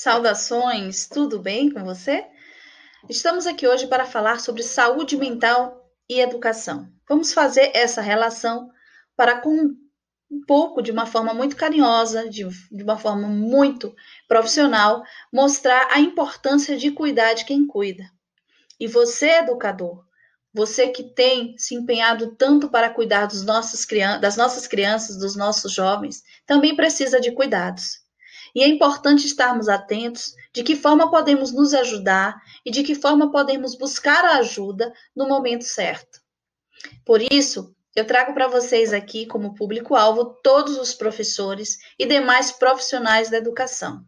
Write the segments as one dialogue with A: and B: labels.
A: Saudações, tudo bem com você? Estamos aqui hoje para falar sobre saúde mental e educação. Vamos fazer essa relação para com um pouco, de uma forma muito carinhosa, de uma forma muito profissional, mostrar a importância de cuidar de quem cuida. E você, educador, você que tem se empenhado tanto para cuidar das nossas crianças, dos nossos jovens, também precisa de cuidados. E é importante estarmos atentos de que forma podemos nos ajudar e de que forma podemos buscar a ajuda no momento certo. Por isso, eu trago para vocês aqui como público-alvo todos os professores e demais profissionais da educação.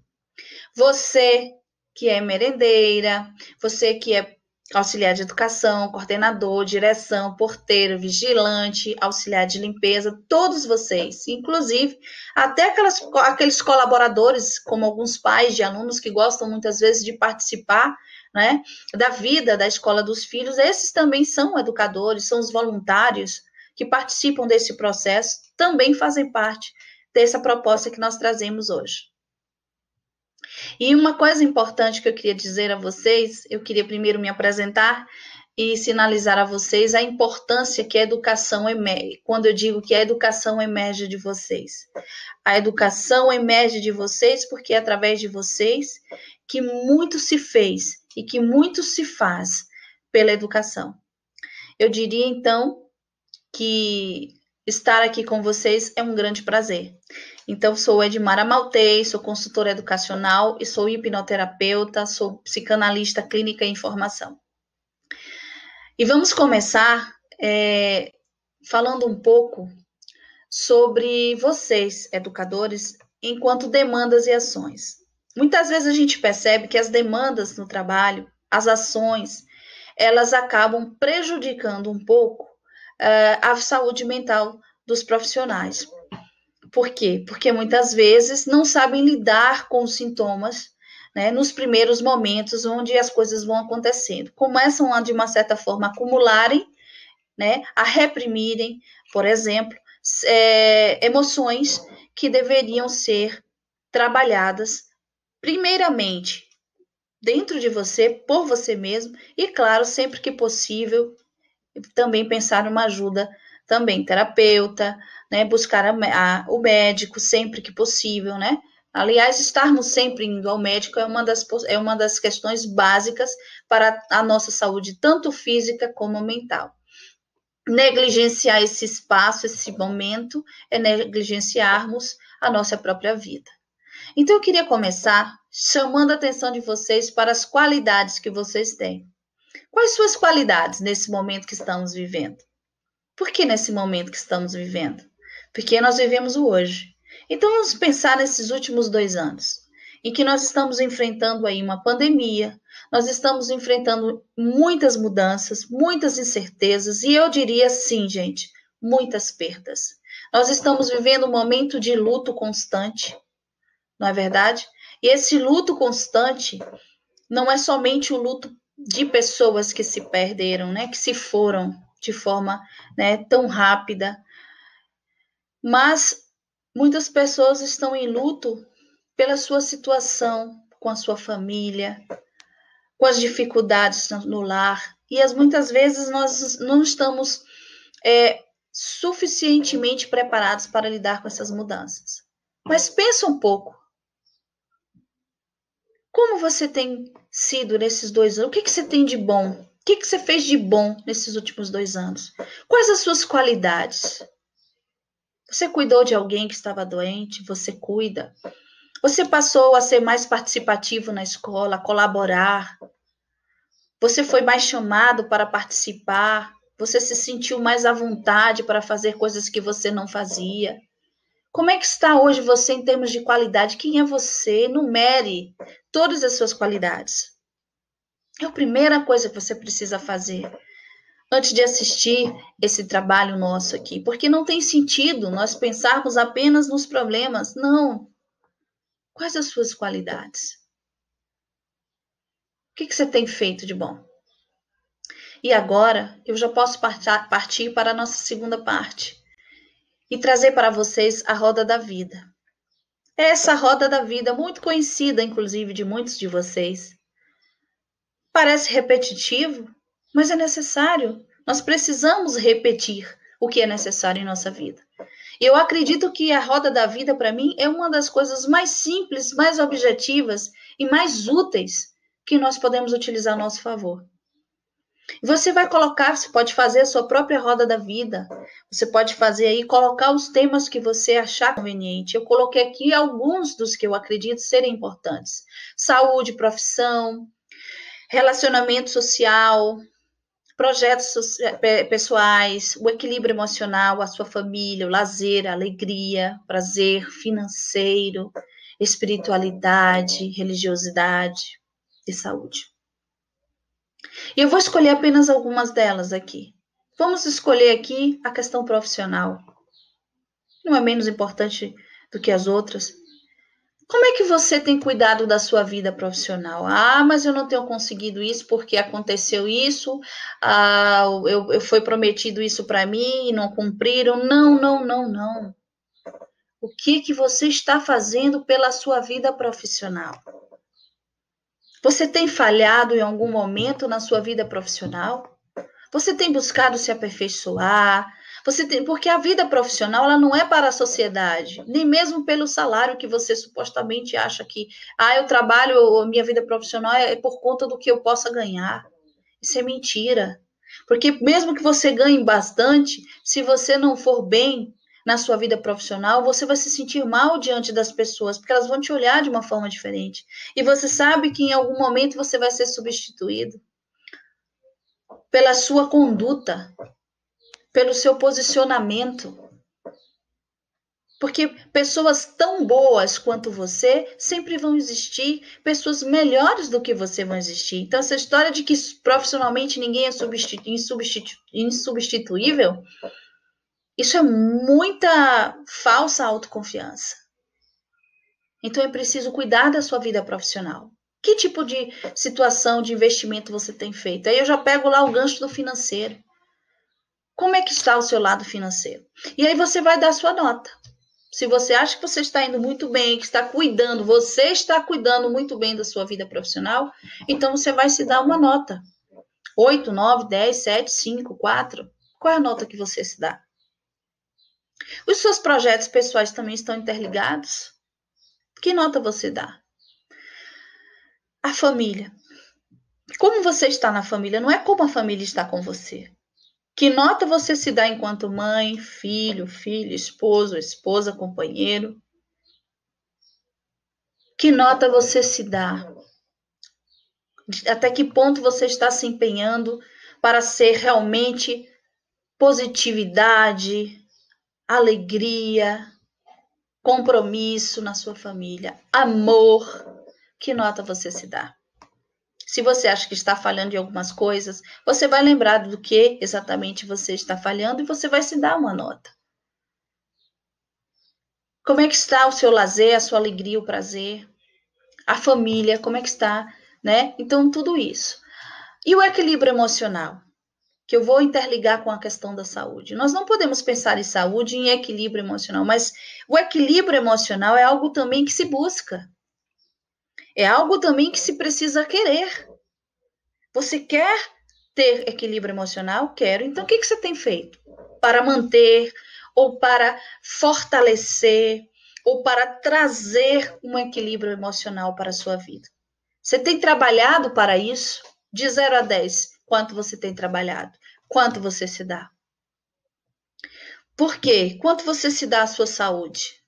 A: Você que é merendeira, você que é auxiliar de educação, coordenador, direção, porteiro, vigilante, auxiliar de limpeza, todos vocês, inclusive até aqueles colaboradores, como alguns pais de alunos que gostam muitas vezes de participar, né, da vida da escola dos filhos, esses também são educadores, são os voluntários que participam desse processo, também fazem parte dessa proposta que nós trazemos hoje. E uma coisa importante que eu queria dizer a vocês, eu queria primeiro me apresentar e sinalizar a vocês a importância que a educação emerge. Quando eu digo que a educação emerge de vocês. A educação emerge de vocês porque é através de vocês que muito se fez e que muito se faz pela educação. Eu diria, então, que estar aqui com vocês é um grande prazer. Então, sou Edmara Maltei, sou consultora educacional e sou hipnoterapeuta, sou psicanalista clínica em formação. E vamos começar falando um pouco sobre vocês, educadores, enquanto demandas e ações. Muitas vezes a gente percebe que as demandas no trabalho, as ações, elas acabam prejudicando um pouco a saúde mental dos profissionais. Por quê? Porque muitas vezes não sabem lidar com os sintomas, né, nos primeiros momentos onde as coisas vão acontecendo. Começam a, de uma certa forma, acumularem, né, a reprimirem, por exemplo, emoções que deveriam ser trabalhadas, primeiramente, dentro de você, por você mesmo, e, claro, sempre que possível, também pensar numa ajuda também terapeuta, né, buscar o médico sempre que possível, né? Aliás, estarmos sempre indo ao médico é uma das questões básicas para a nossa saúde, tanto física como mental. Negligenciar esse espaço, esse momento, é negligenciarmos a nossa própria vida. Então, eu queria começar chamando a atenção de vocês para as qualidades que vocês têm. Quais suas qualidades nesse momento que estamos vivendo? Por que nesse momento que estamos vivendo? Porque nós vivemos o hoje. Então vamos pensar nesses últimos 2 anos, em que nós estamos enfrentando aí uma pandemia, nós estamos enfrentando muitas mudanças, muitas incertezas, e eu diria sim, gente, muitas perdas. Nós estamos vivendo um momento de luto constante, não é verdade? E esse luto constante não é somente o luto de pessoas que se perderam, né, que se foram de forma, né, tão rápida, mas muitas pessoas estão em luto pela sua situação com a sua família, com as dificuldades no lar, e muitas vezes nós não estamos suficientemente preparados para lidar com essas mudanças. Mas pensa um pouco, como você tem sido nesses 2 anos? O que você tem de bom? O que você fez de bom nesses últimos 2 anos? Quais as suas qualidades? Você cuidou de alguém que estava doente? Você cuida? Você passou a ser mais participativo na escola, a colaborar? Você foi mais chamado para participar? Você se sentiu mais à vontade para fazer coisas que você não fazia? Como é que está hoje você em termos de qualidade? Quem é você? Enumere todas as suas qualidades. É a primeira coisa que você precisa fazer antes de assistir esse trabalho nosso aqui, porque não tem sentido nós pensarmos apenas nos problemas. Não. Quais as suas qualidades? O que você tem feito de bom? E agora eu já posso partir para a nossa segunda parte e trazer para vocês a roda da vida. Essa roda da vida, muito conhecida, inclusive, de muitos de vocês. Parece repetitivo, mas é necessário. Nós precisamos repetir o que é necessário em nossa vida. Eu acredito que a roda da vida, para mim, é uma das coisas mais simples, mais objetivas e mais úteis que nós podemos utilizar a nosso favor. Você vai colocar, você pode fazer a sua própria roda da vida. Você pode fazer aí, colocar os temas que você achar conveniente. Eu coloquei aqui alguns dos que eu acredito serem importantes. Saúde, profissão, relacionamento social, projetos pessoais, o equilíbrio emocional, a sua família, o lazer, a alegria, prazer financeiro, espiritualidade, religiosidade e saúde. E eu vou escolher apenas algumas delas aqui. Vamos escolher aqui a questão profissional. Não é menos importante do que as outras. Como é que você tem cuidado da sua vida profissional? Ah, mas eu não tenho conseguido isso porque aconteceu isso, eu foi prometido isso para mim e não cumpriram. Não. O que você está fazendo pela sua vida profissional? Você tem falhado em algum momento na sua vida profissional? Você tem buscado se aperfeiçoar? Porque a vida profissional ela não é para a sociedade, nem mesmo pelo salário que você supostamente acha que, eu trabalho, minha vida profissional é por conta do que eu possa ganhar. Isso é mentira. Porque mesmo que você ganhe bastante, se você não for bem na sua vida profissional, você vai se sentir mal diante das pessoas, porque elas vão te olhar de uma forma diferente. E você sabe que em algum momento você vai ser substituído pela sua conduta, pelo seu posicionamento. Porque pessoas tão boas quanto você sempre vão existir, pessoas melhores do que você vão existir. Então, essa história de que profissionalmente ninguém é insubstituível, isso é muita falsa autoconfiança. Então, é preciso cuidar da sua vida profissional. Que tipo de situação de investimento você tem feito? Aí eu já pego lá o gancho do financeiro. Como é que está o seu lado financeiro? E aí você vai dar a sua nota. Se você acha que você está indo muito bem, que você está cuidando muito bem da sua vida profissional, então você vai se dar uma nota. 8, 9, 10, 7, 5, 4. Qual é a nota que você se dá? Os seus projetos pessoais também estão interligados? Que nota você dá? A família. Como você está na família? Não é como a família está com você. Que nota você se dá enquanto mãe, filho, filha, esposo, esposa, companheiro? Que nota você se dá? Até que ponto você está se empenhando para ser realmente positividade, alegria, compromisso na sua família, amor? Que nota você se dá? Se você acha que está falhando em algumas coisas, você vai lembrar do que exatamente você está falhando e você vai se dar uma nota. Como é que está o seu lazer, a sua alegria, o prazer? A família, como é que está, né? Então, tudo isso. E o equilíbrio emocional, que eu vou interligar com a questão da saúde. Nós não podemos pensar em saúde e em equilíbrio emocional, mas o equilíbrio emocional é algo também que se busca. É algo também que se precisa querer. Você quer ter equilíbrio emocional? Quero. Então, o que você tem feito para manter ou para fortalecer ou para trazer um equilíbrio emocional para a sua vida? Você tem trabalhado para isso? De 0 a 10, quanto você tem trabalhado? Quanto você se dá? Por quê? Quanto você se dá à sua saúde?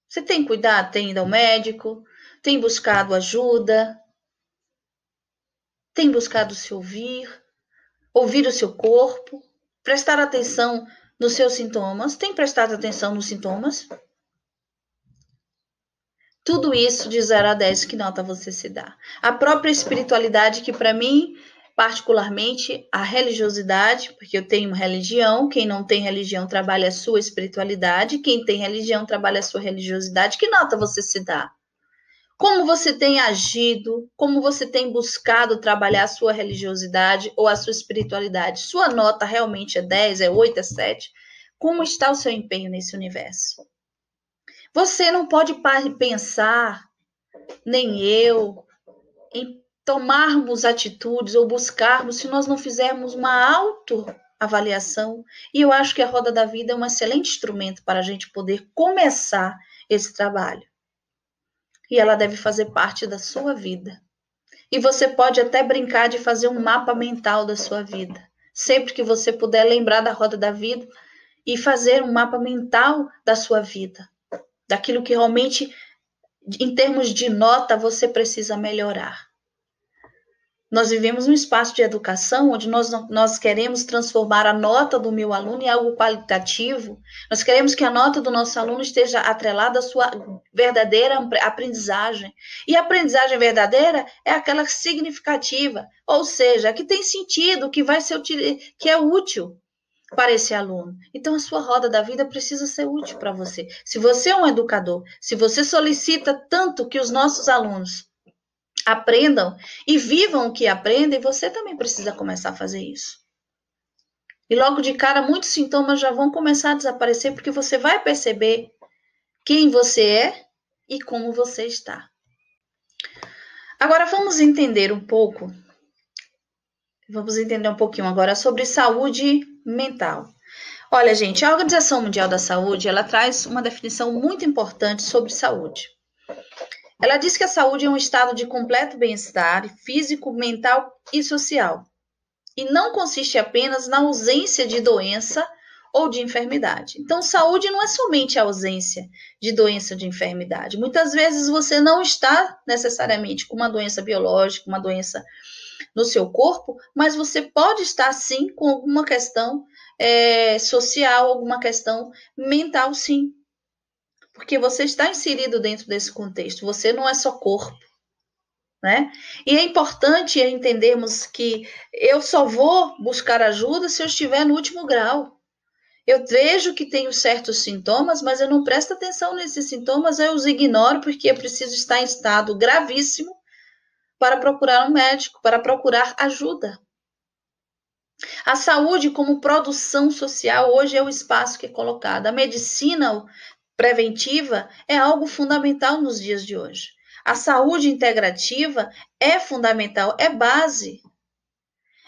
A: Você tem cuidado? Tem ido ao médico? Tem buscado ajuda? Tem buscado se ouvir o seu corpo? Prestar atenção nos seus sintomas? Tem prestado atenção nos sintomas? Tudo isso de 0 a 10, que nota você se dá? A própria espiritualidade, que para mim, particularmente, a religiosidade, porque eu tenho uma religião, quem não tem religião trabalha a sua espiritualidade, quem tem religião trabalha a sua religiosidade, que nota você se dá? Como você tem agido, como você tem buscado trabalhar a sua religiosidade ou a sua espiritualidade? Sua nota realmente é 10, é 8, é 7? Como está o seu empenho nesse universo? Você não pode pensar, nem eu, em tomarmos atitudes ou buscarmos se nós não fizermos uma autoavaliação. E eu acho que a Roda da Vida é um excelente instrumento para a gente poder começar esse trabalho. E ela deve fazer parte da sua vida. E você pode até brincar de fazer um mapa mental da sua vida. Sempre que você puder lembrar da Roda da Vida e fazer um mapa mental da sua vida. Daquilo que realmente, em termos de nota, você precisa melhorar. Nós vivemos um espaço de educação onde nós queremos transformar a nota do meu aluno em algo qualitativo. Nós queremos que a nota do nosso aluno esteja atrelada à sua verdadeira aprendizagem. E a aprendizagem verdadeira é aquela significativa, ou seja, que tem sentido, que vai ser que é útil para esse aluno. Então, a sua roda da vida precisa ser útil para você. Se você é um educador, se você solicita tanto que os nossos alunos aprendam e vivam o que aprendem, você também precisa começar a fazer isso. E logo de cara, muitos sintomas já vão começar a desaparecer, porque você vai perceber quem você é e como você está. Agora, vamos entender um pouquinho agora sobre saúde mental. Olha, gente, a Organização Mundial da Saúde, ela traz uma definição muito importante sobre saúde. Ela diz que a saúde é um estado de completo bem-estar físico, mental e social. E não consiste apenas na ausência de doença ou de enfermidade. Então, saúde não é somente a ausência de doença ou de enfermidade. Muitas vezes você não está necessariamente com uma doença biológica, uma doença no seu corpo, mas você pode estar sim com alguma questão social, alguma questão mental, sim. Porque você está inserido dentro desse contexto, você não é só corpo, né? E é importante entendermos que eu só vou buscar ajuda se eu estiver no último grau. Eu vejo que tenho certos sintomas, mas eu não presto atenção nesses sintomas, eu os ignoro porque eu preciso estar em estado gravíssimo para procurar um médico, para procurar ajuda. A saúde como produção social hoje é o espaço que é colocado. A medicina preventiva é algo fundamental nos dias de hoje. A saúde integrativa é fundamental, é base.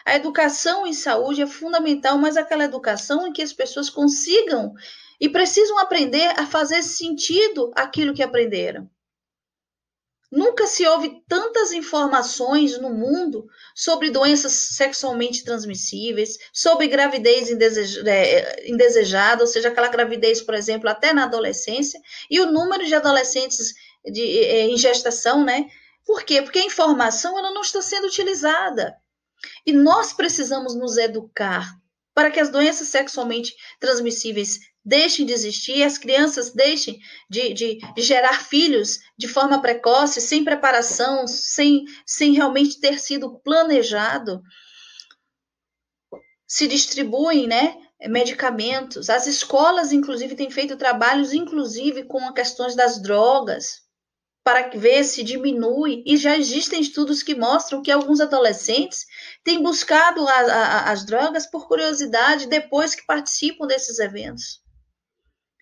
A: A educação em saúde é fundamental, mas aquela educação em que as pessoas consigam e precisam aprender a fazer sentido aquilo que aprenderam. Nunca se houve tantas informações no mundo sobre doenças sexualmente transmissíveis, sobre gravidez indesejada, ou seja, aquela gravidez, por exemplo, até na adolescência, e o número de adolescentes em gestação, né? Por quê? Porque a informação ela não está sendo utilizada. E nós precisamos nos educar para que as doenças sexualmente transmissíveis deixem de existir, as crianças deixem de gerar filhos de forma precoce, sem preparação, sem realmente ter sido planejado. Se distribuem, né, medicamentos. As escolas, inclusive, têm feito trabalhos, inclusive, com questões das drogas, para ver se diminui. E já existem estudos que mostram que alguns adolescentes têm buscado as drogas por curiosidade depois que participam desses eventos.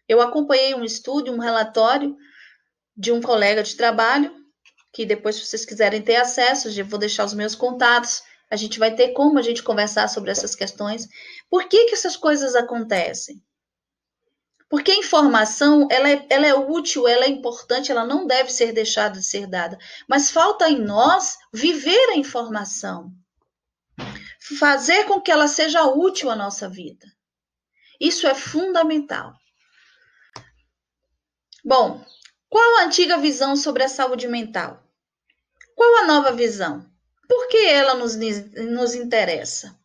A: Eu acompanhei um estudo, um relatório de um colega de trabalho, que depois, se vocês quiserem ter acesso, eu vou deixar os meus contatos, a gente vai ter como a gente conversar sobre essas questões. Por que essas coisas acontecem? Porque a informação, ela é útil, ela é importante, ela não deve ser deixada de ser dada. Mas falta em nós viver a informação. Fazer com que ela seja útil à nossa vida. Isso é fundamental. Bom, qual a antiga visão sobre a saúde mental? Qual a nova visão? Por que ela nos interessa?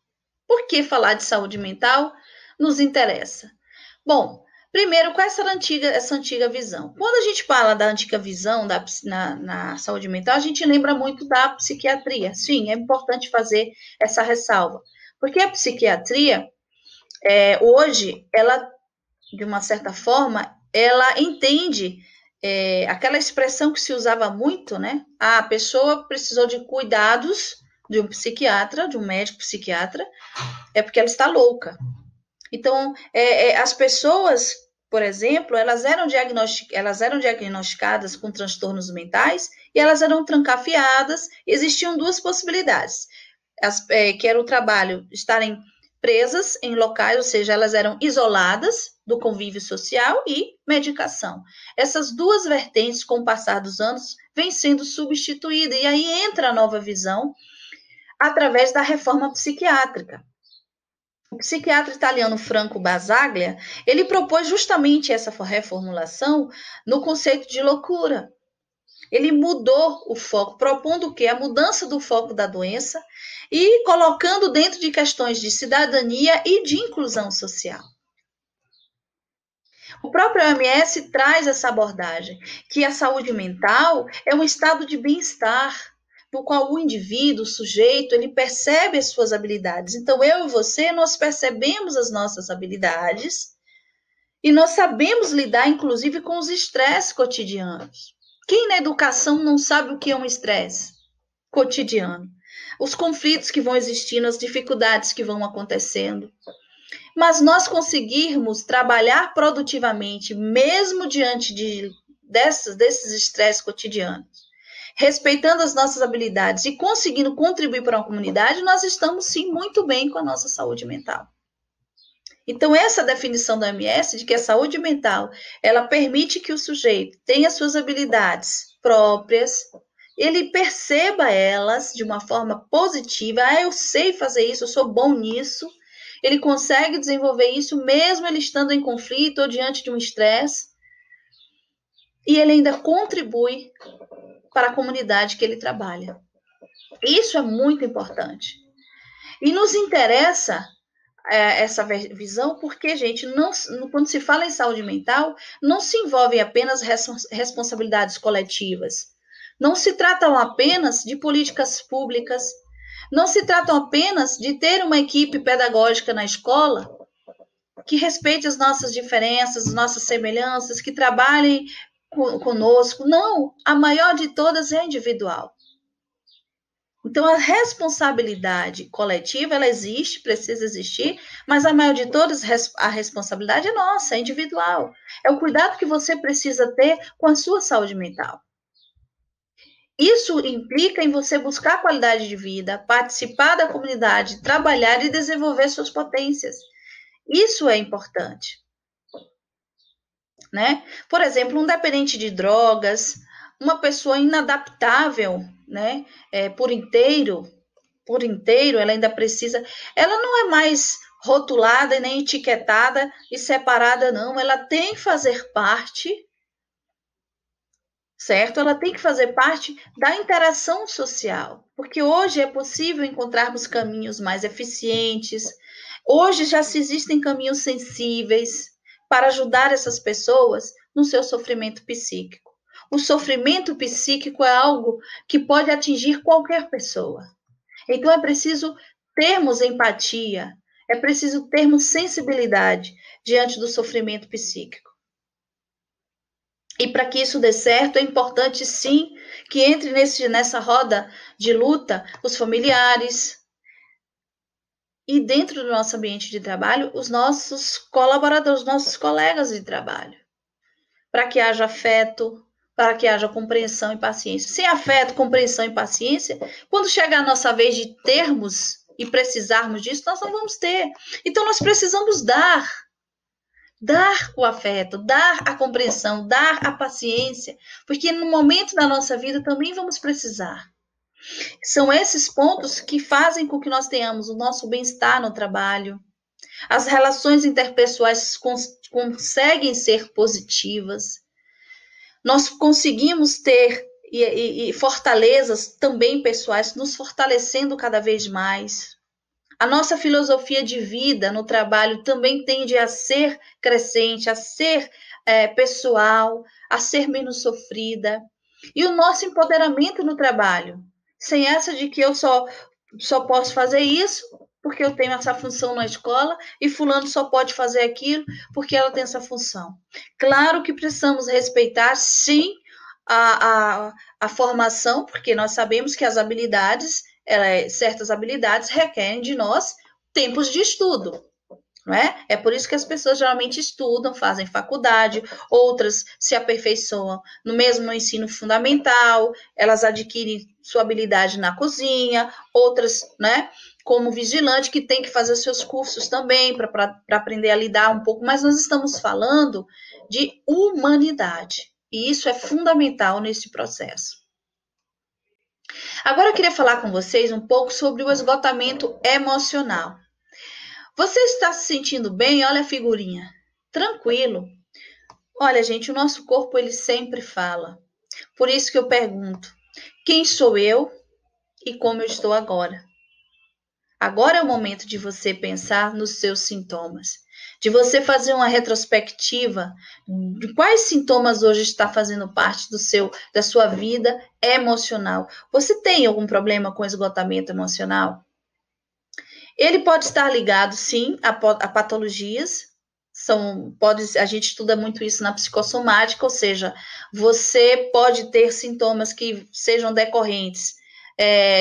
A: Por que falar de saúde mental nos interessa? Bom, primeiro, qual é essa antiga visão? Quando a gente fala da antiga visão na saúde mental, a gente lembra muito da psiquiatria. Sim, é importante fazer essa ressalva. Porque a psiquiatria, hoje, ela, de uma certa forma, ela entende aquela expressão que se usava muito, né? A pessoa precisou de cuidados de um psiquiatra, de um médico psiquiatra, é porque ela está louca. Então, as pessoas por exemplo, elas eram diagnosticadas com transtornos mentais e elas eram trancafiadas. Existiam duas possibilidades, que era o trabalho estarem presas em locais, ou seja, elas eram isoladas do convívio social, e medicação. Essas duas vertentes, com o passar dos anos, vêm sendo substituídas, e aí entra a nova visão através da reforma psiquiátrica. O psiquiatra italiano Franco Basaglia, ele propôs justamente essa reformulação no conceito de loucura. Ele mudou o foco, propondo o quê? A mudança do foco da doença e colocando dentro de questões de cidadania e de inclusão social. O próprio OMS traz essa abordagem, que a saúde mental é um estado de bem-estar, no qual o indivíduo, o sujeito, ele percebe as suas habilidades. Então, eu e você, nós percebemos as nossas habilidades e nós sabemos lidar, inclusive, com os estresses cotidianos. Quem na educação não sabe o que é um estresse cotidiano? Os conflitos que vão existindo, as dificuldades que vão acontecendo. Mas nós conseguirmos trabalhar produtivamente, mesmo diante desses estresses cotidianos, respeitando as nossas habilidades e conseguindo contribuir para uma comunidade, nós estamos, sim, muito bem com a nossa saúde mental. Então, essa definição da OMS de que a saúde mental, ela permite que o sujeito tenha suas habilidades próprias, ele perceba elas de uma forma positiva. Eu sei fazer isso, eu sou bom nisso. Ele consegue desenvolver isso mesmo ele estando em conflito ou diante de um estresse. E ele ainda contribui para a comunidade que ele trabalha. Isso é muito importante. E nos interessa essa visão, porque, gente, quando se fala em saúde mental, não se envolvem apenas responsabilidades coletivas. Não se tratam apenas de políticas públicas, não se tratam apenas de ter uma equipe pedagógica na escola que respeite as nossas diferenças, as nossas semelhanças, que trabalhem conosco. Não, a maior de todas é individual. Então, a responsabilidade coletiva, ela existe, precisa existir, mas a maior de todas, a responsabilidade é nossa, é individual. É o cuidado que você precisa ter com a sua saúde mental. Isso implica em você buscar qualidade de vida, participar da comunidade, trabalhar e desenvolver suas potências. Isso é importante, né? Por exemplo, um dependente de drogas, uma pessoa inadaptável, né? Por inteiro, ela ainda precisa. Ela não é mais rotulada e nem etiquetada e separada, não. Ela tem que fazer parte, certo? Ela tem que fazer parte da interação social, porque hoje é possível encontrarmos caminhos mais eficientes. Hoje já existem caminhos sensíveis para ajudar essas pessoas no seu sofrimento psíquico. O sofrimento psíquico é algo que pode atingir qualquer pessoa. Então, é preciso termos empatia, é preciso termos sensibilidade diante do sofrimento psíquico. E para que isso dê certo, é importante, sim, que entre nessa roda de luta os familiares e, dentro do nosso ambiente de trabalho, os nossos colaboradores, os nossos colegas de trabalho, para que haja afeto, para que haja compreensão e paciência. Sem afeto, compreensão e paciência, quando chegar a nossa vez de termos e precisarmos disso, nós não vamos ter. Então, nós precisamos dar o afeto, dar a compreensão, dar a paciência, porque no momento da nossa vida também vamos precisar. São esses pontos que fazem com que nós tenhamos o nosso bem-estar no trabalho. As relações interpessoais conseguem ser positivas. Nós conseguimos ter e fortalezas também pessoais, nos fortalecendo cada vez mais. A nossa filosofia de vida no trabalho também tende a ser crescente, a ser pessoal, a ser menos sofrida. E o nosso empoderamento no trabalho, sem essa de que eu só posso fazer isso porque eu tenho essa função na escola e fulano só pode fazer aquilo porque ela tem essa função. Claro que precisamos respeitar, sim, a formação, porque nós sabemos que as habilidades, certas habilidades requerem de nós tempos de estudo. não é? É por isso que as pessoas geralmente estudam, fazem faculdade, outras se aperfeiçoam no mesmo ensino fundamental, elas adquirem sua habilidade na cozinha, outras, né, como vigilante, que tem que fazer seus cursos também para aprender a lidar um pouco, mas nós estamos falando de humanidade, e isso é fundamental nesse processo. Agora eu queria falar com vocês um pouco sobre o esgotamento emocional. Você está se sentindo bem? Olha a figurinha. Tranquilo. Olha, gente, o nosso corpo ele sempre fala. Por isso que eu pergunto: quem sou eu e como eu estou agora? Agora é o momento de você pensar nos seus sintomas, de você fazer uma retrospectiva de quais sintomas hoje está fazendo parte da sua vida emocional. Você tem algum problema com esgotamento emocional? Ele pode estar ligado, sim, a patologias. A gente estuda muito isso na psicossomática, ou seja, você pode ter sintomas que sejam decorrentes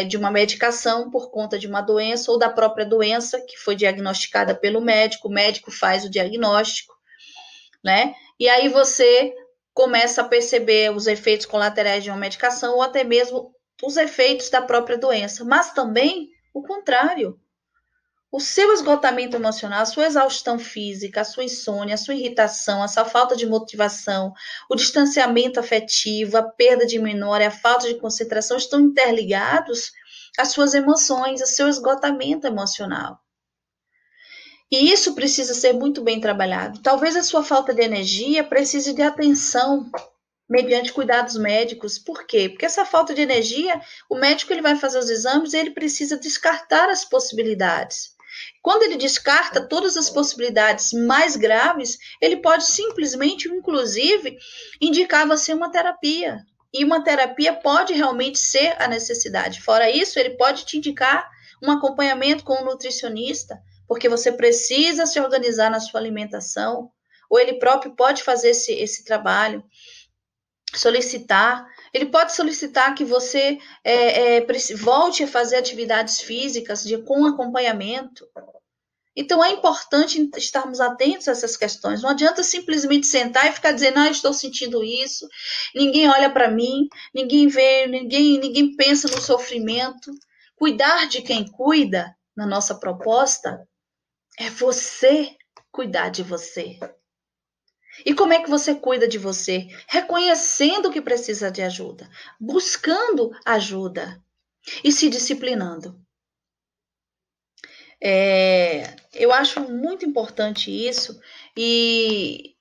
A: de uma medicação por conta de uma doença ou da própria doença que foi diagnosticada pelo médico, o médico faz o diagnóstico, né? E aí você começa a perceber os efeitos colaterais de uma medicação ou até mesmo os efeitos da própria doença, mas também o contrário. O seu esgotamento emocional, a sua exaustão física, a sua insônia, a sua irritação, a sua falta de motivação, o distanciamento afetivo, a perda de memória, a falta de concentração estão interligados às suas emoções, ao seu esgotamento emocional. E isso precisa ser muito bem trabalhado. Talvez a sua falta de energia precise de atenção mediante cuidados médicos. Por quê? Porque essa falta de energia, o médico ele vai fazer os exames e ele precisa descartar as possibilidades. Quando ele descarta todas as possibilidades mais graves, ele pode simplesmente, inclusive, indicar a você uma terapia. E uma terapia pode realmente ser a necessidade. Fora isso, ele pode te indicar um acompanhamento com um nutricionista, porque você precisa se organizar na sua alimentação, ou ele próprio pode fazer esse trabalho. Ele pode solicitar que você volte a fazer atividades físicas com acompanhamento. Então, é importante estarmos atentos a essas questões. Não adianta simplesmente sentar e ficar dizendo, estou sentindo isso, ninguém olha para mim, ninguém vê, ninguém pensa no sofrimento. Cuidar de quem cuida, na nossa proposta, é você cuidar de você. E como é que você cuida de você? Reconhecendo que precisa de ajuda, buscando ajuda e se disciplinando. Eu acho muito importante isso e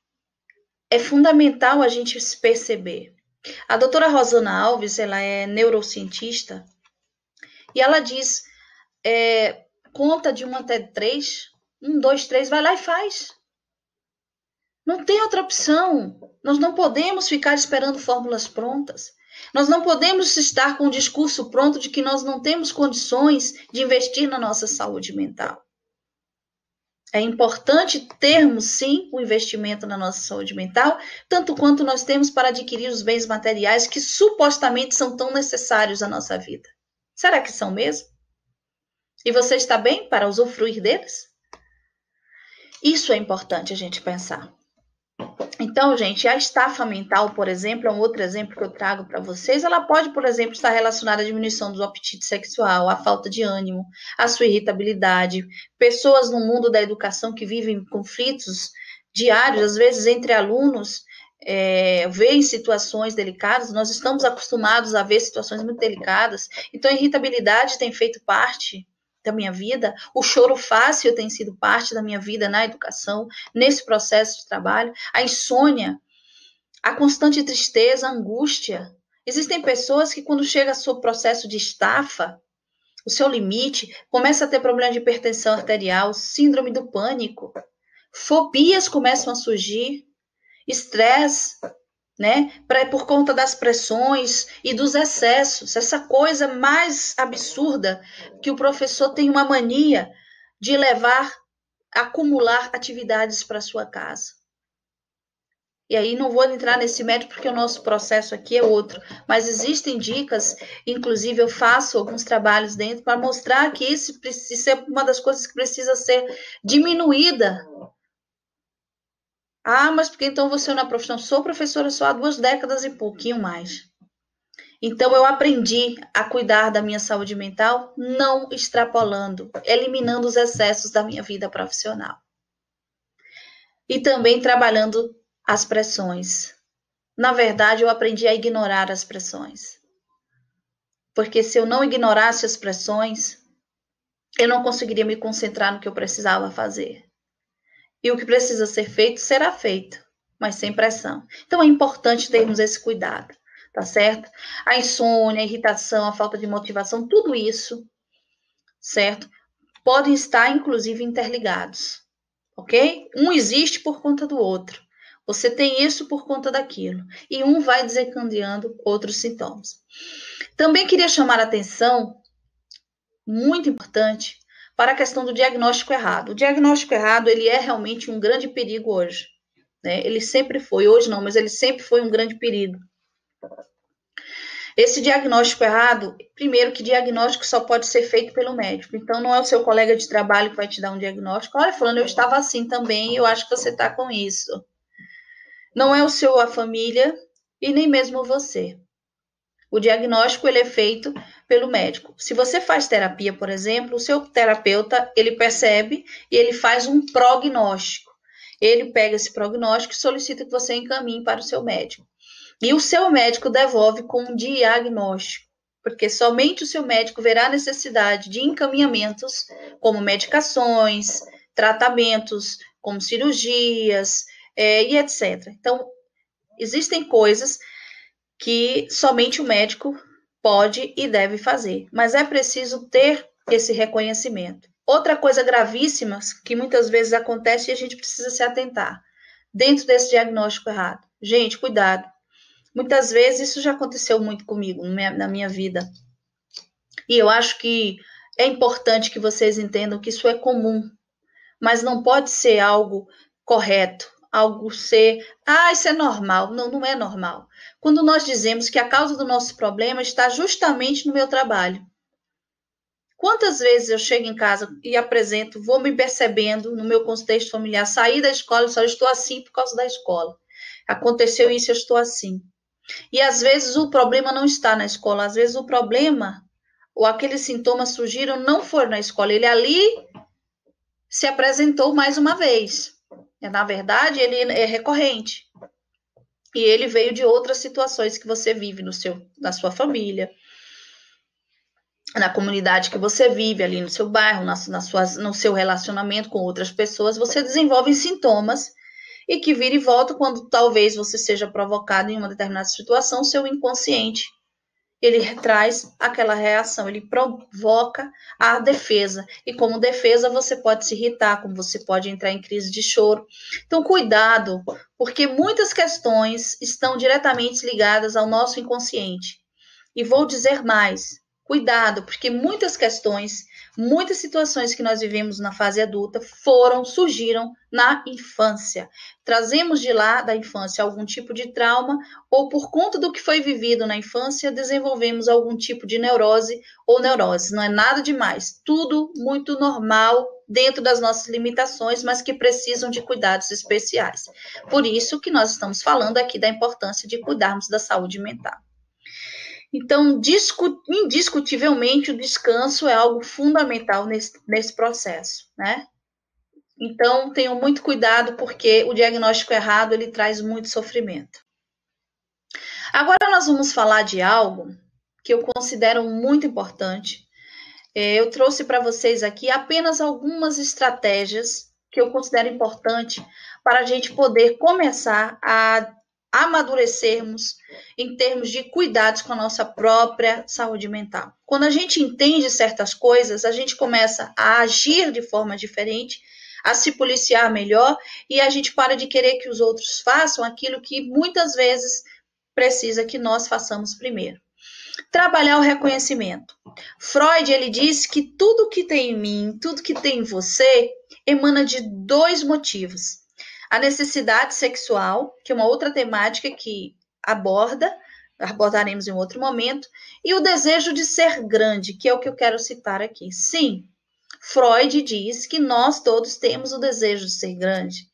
A: é fundamental a gente se perceber. A doutora Rosana Alves, ela é neurocientista e ela diz, conta de 1 até 3, 1, 2, 3, vai lá e faz. Não tem outra opção. Nós não podemos ficar esperando fórmulas prontas. Nós não podemos estar com o discurso pronto de que nós não temos condições de investir na nossa saúde mental. É importante termos, sim, o investimento na nossa saúde mental, tanto quanto nós temos para adquirir os bens materiais que supostamente são tão necessários à nossa vida. Será que são mesmo? E você está bem para usufruir deles? Isso é importante a gente pensar. Então, gente, a estafa mental, por exemplo, é um outro exemplo que eu trago para vocês. Ela pode, por exemplo, estar relacionada à diminuição do apetite sexual, à falta de ânimo, à sua irritabilidade. Pessoas no mundo da educação que vivem conflitos diários, às vezes entre alunos, veem situações delicadas. Nós estamos acostumados a ver situações muito delicadas. Então, a irritabilidade tem feito parte da minha vida, o choro fácil tem sido parte da minha vida na educação, nesse processo de trabalho, a insônia, a constante tristeza, a angústia. Existem pessoas que quando chega ao seu processo de estafa, o seu limite, começa a ter problema de hipertensão arterial, síndrome do pânico, fobias começam a surgir, estresse, né? Por conta das pressões e dos excessos, essa coisa mais absurda que o professor tem uma mania de acumular atividades para sua casa. E aí não vou entrar nesse mérito porque o nosso processo aqui é outro, mas existem dicas, inclusive eu faço alguns trabalhos dentro para mostrar que isso é uma das coisas que precisa ser diminuída. Ah, mas porque então você não é profissional? Sou professora só há 2 décadas e pouquinho mais. Então eu aprendi a cuidar da minha saúde mental não extrapolando, eliminando os excessos da minha vida profissional. E também trabalhando as pressões. Na verdade, eu aprendi a ignorar as pressões. Porque se eu não ignorasse as pressões, eu não conseguiria me concentrar no que eu precisava fazer. E o que precisa ser feito, será feito, mas sem pressão. Então é importante termos esse cuidado, tá certo? A insônia, a irritação, a falta de motivação, tudo isso, certo? Podem estar, inclusive, interligados, ok? Um existe por conta do outro. Você tem isso por conta daquilo. E um vai desencadeando outros sintomas. Também queria chamar a atenção, muito importante, para a questão do diagnóstico errado. O diagnóstico errado, ele é realmente um grande perigo hoje. Né? Ele sempre foi, hoje não, mas ele sempre foi um grande perigo. Esse diagnóstico errado, primeiro que diagnóstico só pode ser feito pelo médico. Então, não é o seu colega de trabalho que vai te dar um diagnóstico. Olha, fulano, eu estava assim também, eu acho que você está com isso. Não é a família e nem mesmo você. O diagnóstico ele é feito pelo médico. Se você faz terapia, por exemplo, o seu terapeuta ele percebe e ele faz um prognóstico. Ele pega esse prognóstico e solicita que você encaminhe para o seu médico. E o seu médico devolve com um diagnóstico, porque somente o seu médico verá a necessidade de encaminhamentos, como medicações, tratamentos, como cirurgias, e etc. Então, existem coisas que somente o médico pode e deve fazer, mas é preciso ter esse reconhecimento. Outra coisa gravíssima que muitas vezes acontece e a gente precisa se atentar dentro desse diagnóstico errado. Gente, cuidado. Muitas vezes isso já aconteceu muito comigo na minha vida. E eu acho que é importante que vocês entendam que isso é comum, mas não pode ser algo correto, algo ser, isso é normal. Não, não é normal. Quando nós dizemos que a causa do nosso problema está justamente no meu trabalho. Quantas vezes eu chego em casa e apresento, vou me percebendo no meu contexto familiar, saí da escola, só estou assim por causa da escola. Aconteceu isso, eu estou assim. E às vezes o problema não está na escola, às vezes o problema, ou aqueles sintomas surgiram, não foram na escola, ele ali se apresentou mais uma vez. Na verdade, ele é recorrente. E ele veio de outras situações que você vive na sua família, na comunidade que você vive, ali no seu bairro, no seu relacionamento com outras pessoas, você desenvolve sintomas e que vira e volta quando talvez você seja provocado em uma determinada situação, seu inconsciente, ele traz aquela reação, ele provoca a defesa. E como defesa, você pode se irritar, como você pode entrar em crise de choro. Então, cuidado, porque muitas questões estão diretamente ligadas ao nosso inconsciente. E vou dizer mais, cuidado, porque muitas questões, muitas situações que nós vivemos na fase adulta surgiram na infância. Trazemos de lá, da infância, algum tipo de trauma, ou por conta do que foi vivido na infância, desenvolvemos algum tipo de neurose ou neurose. Não é nada demais, tudo muito normal dentro das nossas limitações, mas que precisam de cuidados especiais. Por isso que nós estamos falando aqui da importância de cuidarmos da saúde mental. Então, indiscutivelmente, o descanso é algo fundamental nesse processo, né? Então, tenham muito cuidado, porque o diagnóstico errado, ele traz muito sofrimento. Agora, nós vamos falar de algo que eu considero muito importante. Eu trouxe para vocês aqui apenas algumas estratégias que eu considero importante para a gente poder começar a amadurecermos em termos de cuidados com a nossa própria saúde mental. Quando a gente entende certas coisas, a gente começa a agir de forma diferente, a se policiar melhor e a gente para de querer que os outros façam aquilo que muitas vezes precisa que nós façamos primeiro. Trabalhar o reconhecimento. Freud, ele disse que tudo que tem em mim, tudo que tem em você, emana de 2 motivos. A necessidade sexual, que é uma outra temática que abordaremos em outro momento, e o desejo de ser grande, que é o que eu quero citar aqui. Sim, Freud diz que nós todos temos o desejo de ser grande.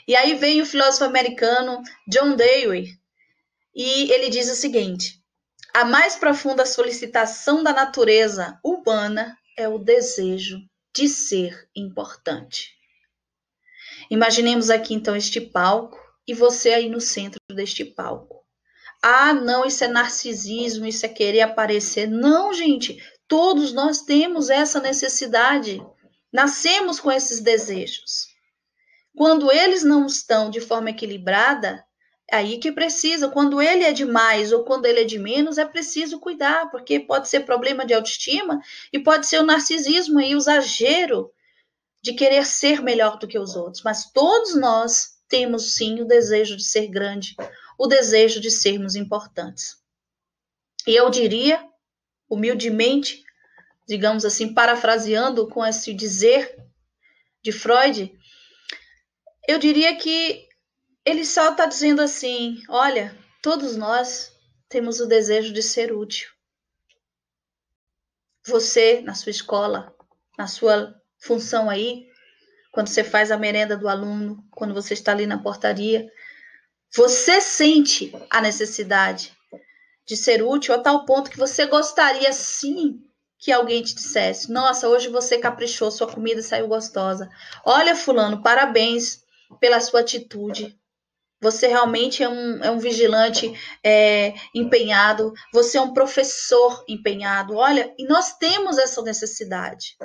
A: E aí vem o filósofo americano John Dewey, e ele diz o seguinte: a mais profunda solicitação da natureza humana é o desejo de ser importante. Imaginemos aqui então este palco e você aí no centro deste palco. Ah, não, isso é narcisismo, isso é querer aparecer. Não, gente, todos nós temos essa necessidade. Nascemos com esses desejos. Quando eles não estão de forma equilibrada, é aí que precisa. Quando ele é de mais ou quando ele é de menos, é preciso cuidar, porque pode ser problema de autoestima e pode ser o narcisismo e o exagero de querer ser melhor do que os outros. Mas todos nós temos sim o desejo de ser grande, o desejo de sermos importantes. E eu diria, humildemente, digamos assim, parafraseando com esse dizer de Freud, eu diria que ele só está dizendo assim: olha, todos nós temos o desejo de ser útil. Você, na sua escola, na sua função aí, quando você faz a merenda do aluno, quando você está ali na portaria, você sente a necessidade de ser útil a tal ponto que você gostaria sim que alguém te dissesse: nossa, hoje você caprichou, sua comida saiu gostosa. Olha, fulano, parabéns pela sua atitude. Você realmente é um vigilante empenhado, você é um professor empenhado. Olha, e nós temos essa necessidade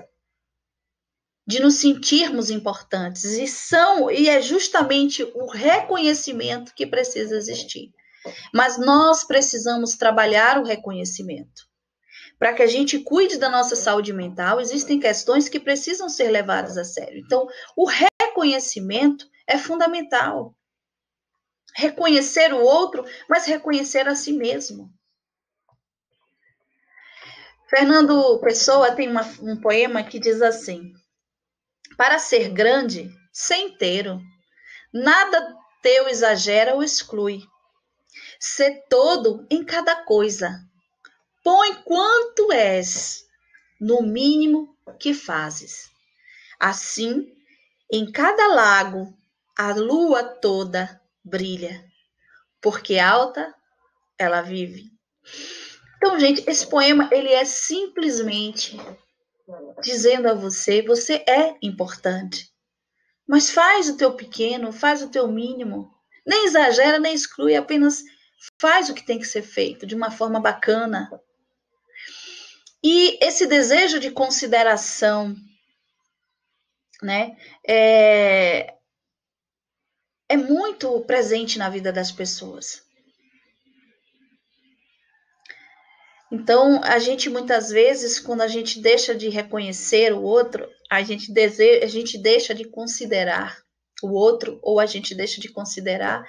A: de nos sentirmos importantes. E é justamente o reconhecimento que precisa existir. Mas nós precisamos trabalhar o reconhecimento. Para que a gente cuide da nossa saúde mental, existem questões que precisam ser levadas a sério. Então, o reconhecimento é fundamental. Reconhecer o outro, mas reconhecer a si mesmo. Fernando Pessoa tem um poema que diz assim: para ser grande, ser inteiro, nada teu exagera ou exclui. Ser todo em cada coisa, põe quanto és, no mínimo que fazes. Assim, em cada lago, a lua toda brilha, porque alta ela vive. Então, gente, esse poema, ele é simplesmente dizendo a você: você é importante. Mas faz o teu pequeno, faz o teu mínimo. Nem exagera, nem exclui, apenas faz o que tem que ser feito de uma forma bacana. E esse desejo de consideração, né, é muito presente na vida das pessoas. Então, a gente muitas vezes, quando a gente deixa de reconhecer o outro, a gente deixa de considerar o outro, ou a gente deixa de considerar,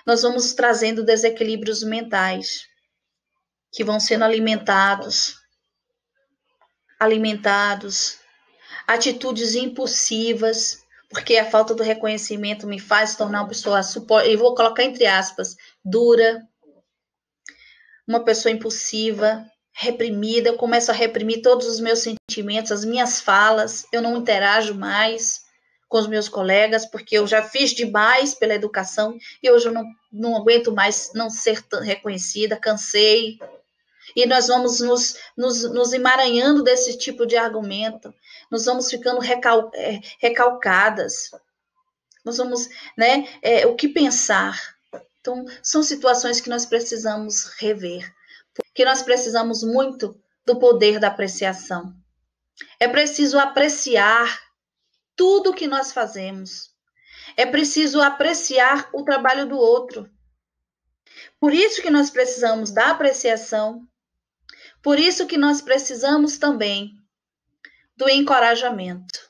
A: nós vamos trazendo desequilíbrios mentais que vão sendo alimentados, atitudes impulsivas, porque a falta do reconhecimento me faz tornar uma pessoa, eu vou colocar entre aspas, dura, uma pessoa impulsiva, reprimida. Eu começo a reprimir todos os meus sentimentos, as minhas falas, eu não interajo mais com os meus colegas, porque eu já fiz demais pela educação e hoje eu não aguento mais não ser reconhecida, cansei. E nós vamos nos emaranhando desse tipo de argumento, nós vamos ficando recalcadas, nós vamos, né, o que pensar? Então, são situações que nós precisamos rever, porque nós precisamos muito do poder da apreciação. É preciso apreciar tudo que nós fazemos. É preciso apreciar o trabalho do outro. Por isso que nós precisamos da apreciação. Por isso que nós precisamos também do encorajamento.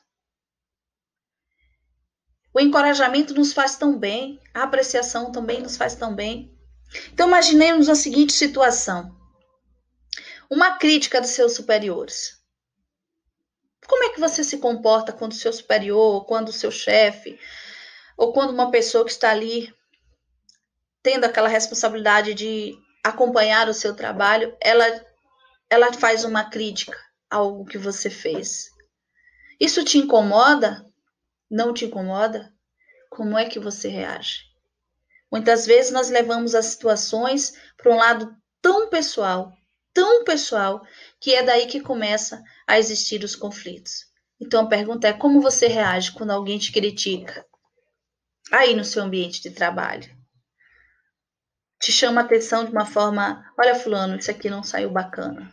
A: O encorajamento nos faz tão bem, a apreciação também nos faz tão bem. Então, imaginemos a seguinte situação: uma crítica dos seus superiores. Como é que você se comporta quando o seu superior, quando o seu chefe, ou quando uma pessoa que está ali tendo aquela responsabilidade de acompanhar o seu trabalho, ela faz uma crítica a algo que você fez. Isso te incomoda? Não te incomoda? Como é que você reage? Muitas vezes nós levamos as situações para um lado tão pessoal, que é daí que começa a existir os conflitos. Então a pergunta é: como você reage quando alguém te critica aí no seu ambiente de trabalho? Te chama a atenção de uma forma: olha, fulano, isso aqui não saiu bacana.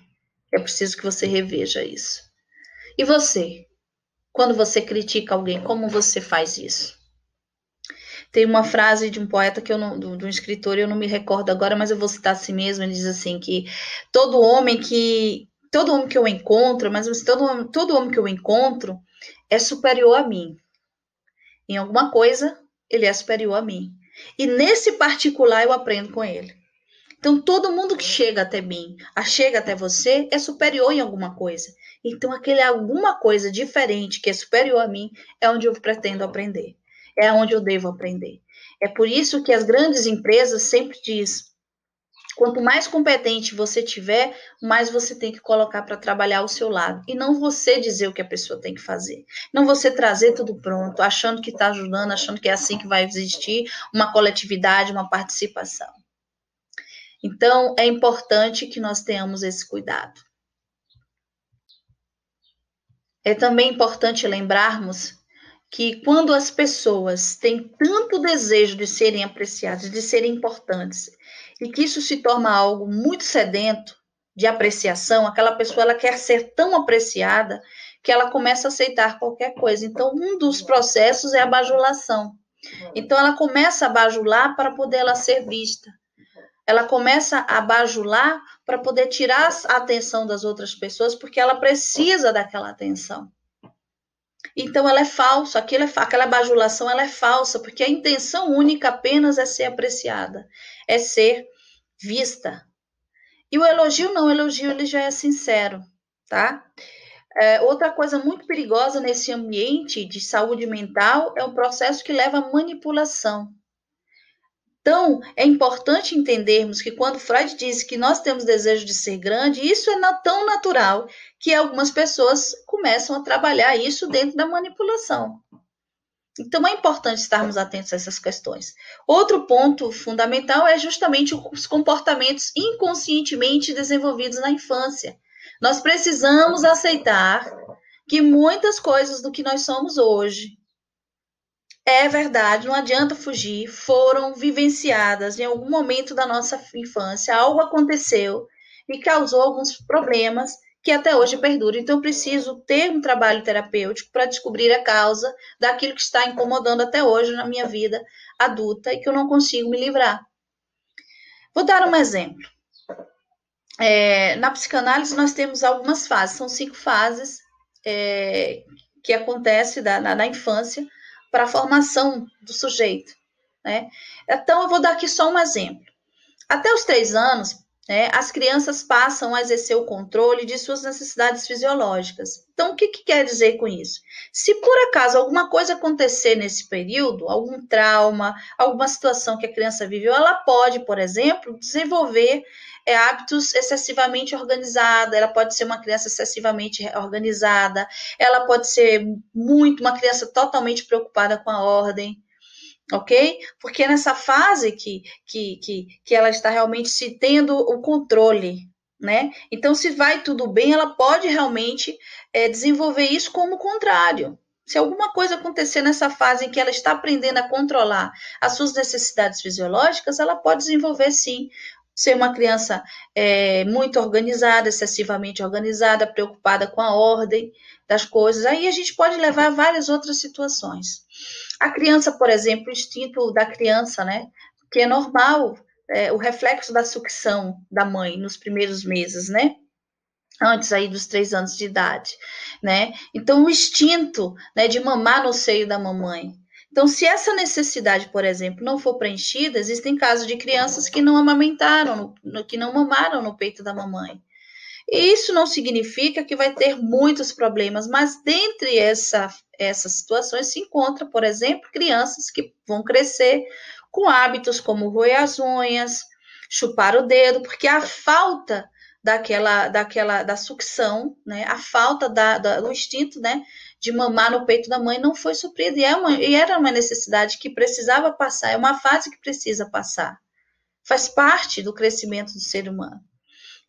A: É preciso que você reveja isso. E você? Quando você critica alguém, como você faz isso? Tem uma frase de um poeta de um escritor, eu não me recordo agora, mas eu vou citar assim mesmo. Ele diz assim que todo homem que eu encontro, mas todo homem que eu encontro é superior a mim. Em alguma coisa, ele é superior a mim. E nesse particular eu aprendo com ele. Então, todo mundo que chega até mim, chega até você, é superior em alguma coisa. Então, aquele alguma coisa diferente que é superior a mim é onde eu pretendo aprender. É onde eu devo aprender. É por isso que as grandes empresas sempre dizem: quanto mais competente você tiver, mais você tem que colocar para trabalhar ao seu lado. E não você dizer o que a pessoa tem que fazer. Não você trazer tudo pronto, achando que está ajudando, achando que é assim que vai existir uma coletividade, uma participação. Então, é importante que nós tenhamos esse cuidado. É também importante lembrarmos que quando as pessoas têm tanto desejo de serem apreciadas, de serem importantes, e que isso se torna algo muito sedento de apreciação, aquela pessoa ela quer ser tão apreciada que ela começa a aceitar qualquer coisa. Então, um dos processos é a bajulação. Então, ela começa a bajular para poder ela ser vista. Ela começa a bajular para poder tirar a atenção das outras pessoas, porque ela precisa daquela atenção. Então, ela é falsa, aquela bajulação ela é falsa, porque a intenção única apenas é ser apreciada, é ser vista. E o elogio não, o elogio ele já é sincero, tá? Outra coisa muito perigosa nesse ambiente de saúde mental é o processo que leva à manipulação. Então, é importante entendermos que quando Freud diz que nós temos desejo de ser grande, isso é tão natural que algumas pessoas começam a trabalhar isso dentro da manipulação. Então, é importante estarmos atentos a essas questões. Outro ponto fundamental é justamente os comportamentos inconscientemente desenvolvidos na infância. Nós precisamos aceitar que muitas coisas do que nós somos hoje, é verdade, não adianta fugir, foram vivenciadas em algum momento da nossa infância, algo aconteceu e causou alguns problemas que até hoje perduram. Então, eu preciso ter um trabalho terapêutico para descobrir a causa daquilo que está incomodando até hoje na minha vida adulta e que eu não consigo me livrar. Vou dar um exemplo. Na psicanálise, nós temos algumas fases, são 5 fases que acontecem na infância, para a formação do sujeito, né? Então, eu vou dar aqui só um exemplo. Até os 3 anos, né, as crianças passam a exercer o controle de suas necessidades fisiológicas. Então, o que quer dizer com isso? Se por acaso alguma coisa acontecer nesse período, algum trauma, alguma situação que a criança viveu, ela pode, por exemplo, desenvolver hábitos excessivamente organizados, ela pode ser uma criança excessivamente organizada, ela pode ser uma criança totalmente preocupada com a ordem, ok? Porque é nessa fase que ela está realmente se tendo o controle, né? Então, se vai tudo bem, ela pode realmente desenvolver isso como o contrário. Se alguma coisa acontecer nessa fase em que ela está aprendendo a controlar as suas necessidades fisiológicas, ela pode desenvolver, sim, ser uma criança muito organizada, excessivamente organizada, preocupada com a ordem das coisas. Aí a gente pode levar a várias outras situações. A criança, por exemplo, o instinto da criança, né? Que é normal, o reflexo da sucção da mãe nos primeiros meses, né? Antes aí dos 3 anos de idade, né? Então, o instinto, né, de mamar no seio da mamãe. Então, se essa necessidade, por exemplo, não for preenchida, existem casos de crianças que não amamentaram, que não mamaram no peito da mamãe. E isso não significa que vai ter muitos problemas, mas dentre essas situações se encontra, por exemplo, crianças que vão crescer com hábitos como roer as unhas, chupar o dedo, porque a falta da sucção, né, a falta do instinto, né, de mamar no peito da mãe não foi suprida, e era uma necessidade que precisava passar, é uma fase que precisa passar, faz parte do crescimento do ser humano.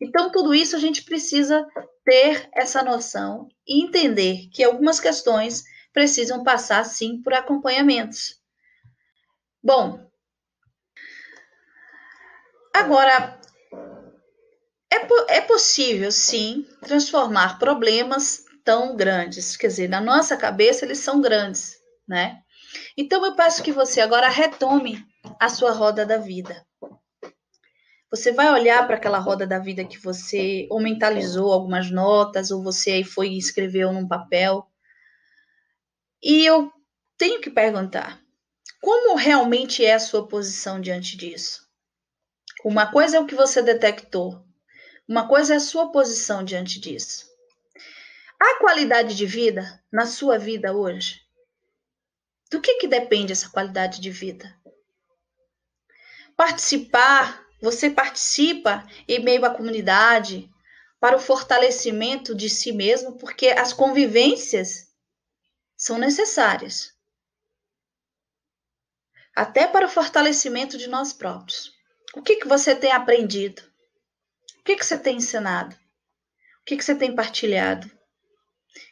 A: Então, tudo isso a gente precisa ter essa noção e entender que algumas questões precisam passar, sim, por acompanhamentos. Bom, agora, é possível, sim, transformar problemas tão grandes. Quer dizer, na nossa cabeça, eles são grandes, né? Então, eu peço que você agora retome a sua roda da vida. Você vai olhar para aquela roda da vida que você ou mentalizou algumas notas, ou você aí foi e escreveu num papel. E eu tenho que perguntar, como realmente é a sua posição diante disso? Uma coisa é o que você detectou, uma coisa é a sua posição diante disso. Há qualidade de vida na sua vida hoje? Do que depende essa qualidade de vida? Você participa em meio à comunidade para o fortalecimento de si mesmo, porque as convivências são necessárias. Até para o fortalecimento de nós próprios. O que você tem aprendido? O que você tem ensinado? O que você tem partilhado?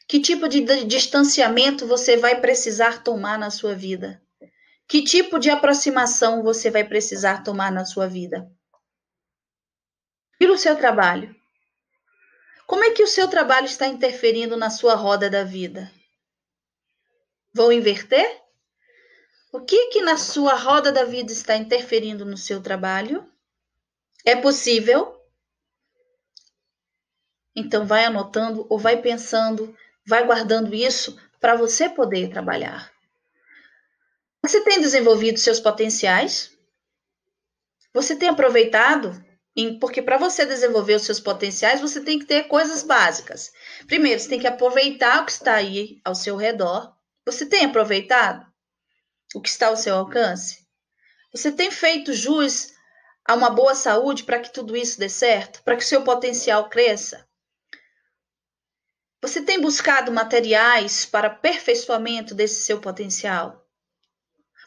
A: Que tipo de distanciamento você vai precisar tomar na sua vida? Que tipo de aproximação você vai precisar tomar na sua vida? E o seu trabalho? Como é que o seu trabalho está interferindo na sua roda da vida? Vou inverter? O que na sua roda da vida está interferindo no seu trabalho? É possível? Então vai anotando ou vai pensando, vai guardando isso para você poder trabalhar. Você tem desenvolvido seus potenciais? Você tem aproveitado? Porque para você desenvolver os seus potenciais, você tem que ter coisas básicas. Primeiro, você tem que aproveitar o que está aí ao seu redor. Você tem aproveitado o que está ao seu alcance? Você tem feito jus a uma boa saúde para que tudo isso dê certo? Para que o seu potencial cresça? Você tem buscado materiais para aperfeiçoamento desse seu potencial?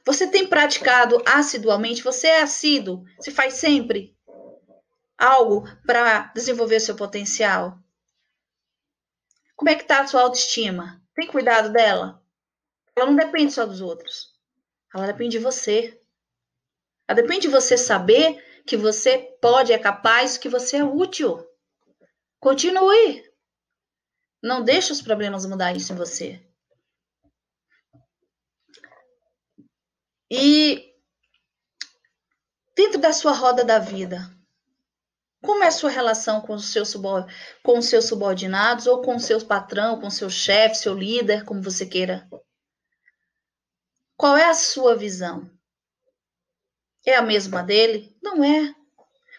A: Você tem praticado assiduamente? Você é assíduo? Você faz sempre algo para desenvolver seu potencial? Como é que está a sua autoestima? Tem cuidado dela? Ela não depende só dos outros. Ela depende de você. Ela depende de você saber que você pode, é capaz, que você é útil. Continue. Não deixe os problemas mudar isso em você. E dentro da sua roda da vida, como é a sua relação com os seus subordinados ou com o seu patrão, com o seu chefe, seu líder, como você queira? Qual é a sua visão? É a mesma dele? Não é.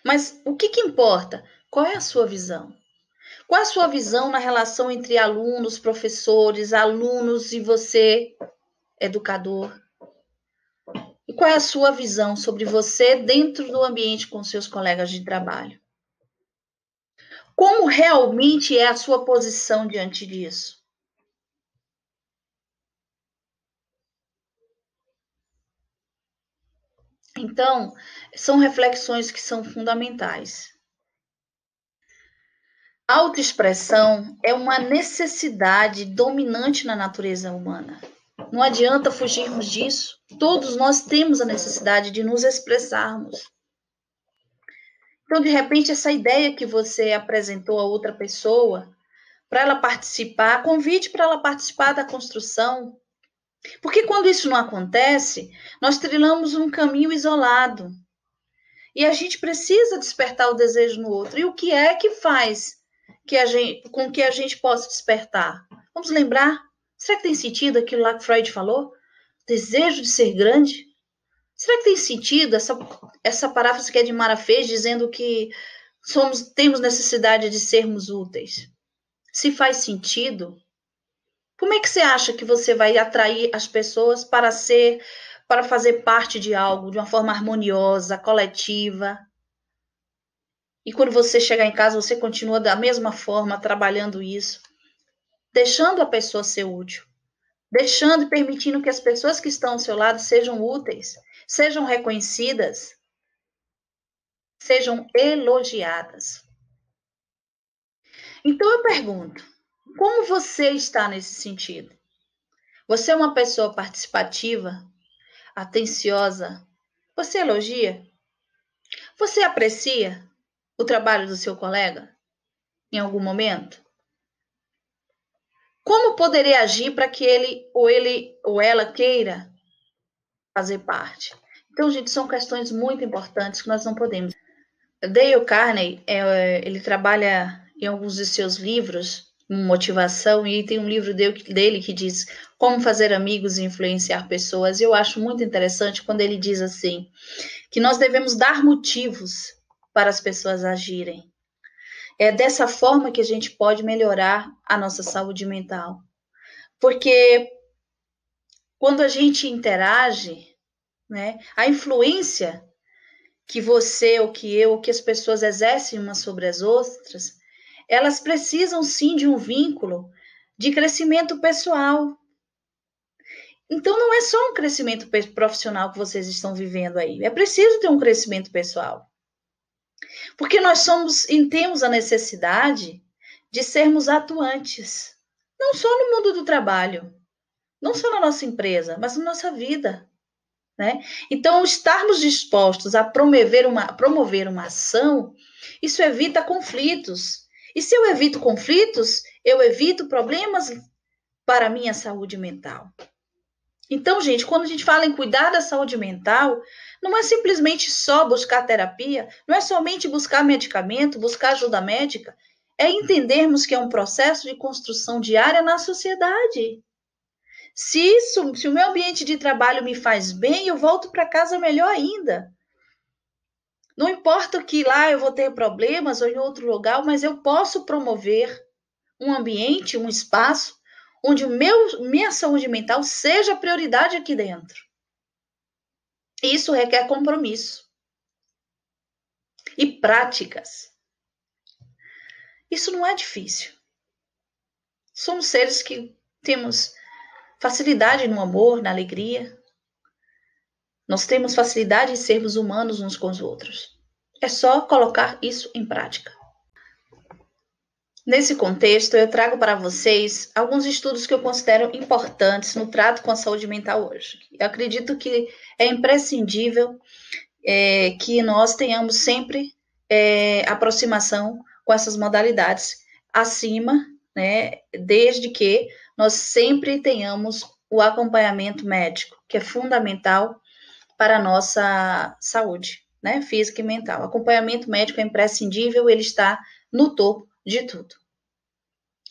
A: Mas o que importa? Qual é a sua visão? Qual é a sua visão na relação entre alunos, professores, alunos e você, educador? E qual é a sua visão sobre você dentro do ambiente com seus colegas de trabalho? Como realmente é a sua posição diante disso? Então, são reflexões que são fundamentais. A autoexpressão é uma necessidade dominante na natureza humana. Não adianta fugirmos disso. Todos nós temos a necessidade de nos expressarmos. Então, de repente, essa ideia que você apresentou a outra pessoa, para ela participar, convide para ela participar da construção. Porque quando isso não acontece, nós trilhamos um caminho isolado. E a gente precisa despertar o desejo no outro. E o que é que faz com que a gente possa despertar? Vamos lembrar? Será que tem sentido aquilo lá que Freud falou? Desejo de ser grande? Será que tem sentido essa paráfrase que é de Mara fez, dizendo que temos necessidade de sermos úteis? Se faz sentido, como é que você acha que você vai atrair as pessoas para fazer parte de algo de uma forma harmoniosa, coletiva? E quando você chegar em casa, você continua da mesma forma trabalhando isso, deixando a pessoa ser útil, deixando e permitindo que as pessoas que estão ao seu lado sejam úteis, sejam reconhecidas, sejam elogiadas. Então eu pergunto, como você está nesse sentido? Você é uma pessoa participativa, atenciosa? Você elogia? Você aprecia o trabalho do seu colega em algum momento? Como poderei agir para que ele ou ela queira fazer parte? Então, gente, são questões muito importantes que nós não podemos. Dale Carnegie, ele trabalha em alguns de seus livros, motivação, e tem um livro dele que diz como fazer amigos e influenciar pessoas. Eu acho muito interessante quando ele diz assim, que nós devemos dar motivos para as pessoas agirem. É dessa forma que a gente pode melhorar a nossa saúde mental. Porque quando a gente interage, né, a influência que você, ou que eu, ou que as pessoas exercem umas sobre as outras, elas precisam sim de um vínculo de crescimento pessoal. Então não é só um crescimento profissional que vocês estão vivendo aí, é preciso ter um crescimento pessoal. Porque nós temos a necessidade de sermos atuantes, não só no mundo do trabalho, não só na nossa empresa, mas na nossa vida. Né? Então, estarmos dispostos a promover uma ação, isso evita conflitos. E se eu evito conflitos, eu evito problemas para a minha saúde mental. Então, gente, quando a gente fala em cuidar da saúde mental, não é simplesmente só buscar terapia, não é somente buscar medicamento, buscar ajuda médica, é entendermos que é um processo de construção diária na sociedade. Se o meu ambiente de trabalho me faz bem, eu volto para casa melhor ainda. Não importa que lá eu vou ter problemas ou em outro lugar, mas eu posso promover um ambiente, um espaço, onde minha saúde mental seja prioridade aqui dentro. Isso requer compromisso e práticas. Isso não é difícil. Somos seres que temos facilidade no amor, na alegria. Nós temos facilidade em sermos humanos uns com os outros. É só colocar isso em prática. Nesse contexto, eu trago para vocês alguns estudos que eu considero importantes no trato com a saúde mental hoje. Eu acredito que é imprescindível que nós tenhamos sempre aproximação com essas modalidades acima, né, desde que nós sempre tenhamos o acompanhamento médico, que é fundamental para a nossa saúde, né, física e mental. O acompanhamento médico é imprescindível, ele está no topo de tudo.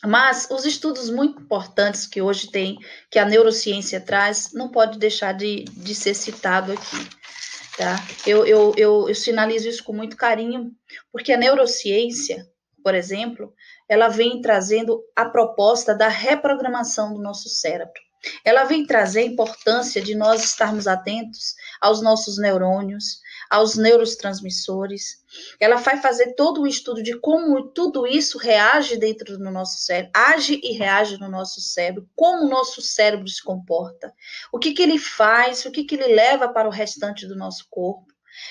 A: Mas os estudos muito importantes que hoje tem, que a neurociência traz, não pode deixar de ser citado aqui. Tá? Eu sinalizo isso com muito carinho, porque a neurociência, por exemplo, ela vem trazendo a proposta da reprogramação do nosso cérebro. Ela vem trazer a importância de nós estarmos atentos aos nossos neurônios, aos neurotransmissores. Ela vai fazer todo um estudo de como tudo isso reage dentro do nosso cérebro, age e reage no nosso cérebro, como o nosso cérebro se comporta, o que ele faz, o que ele leva para o restante do nosso corpo,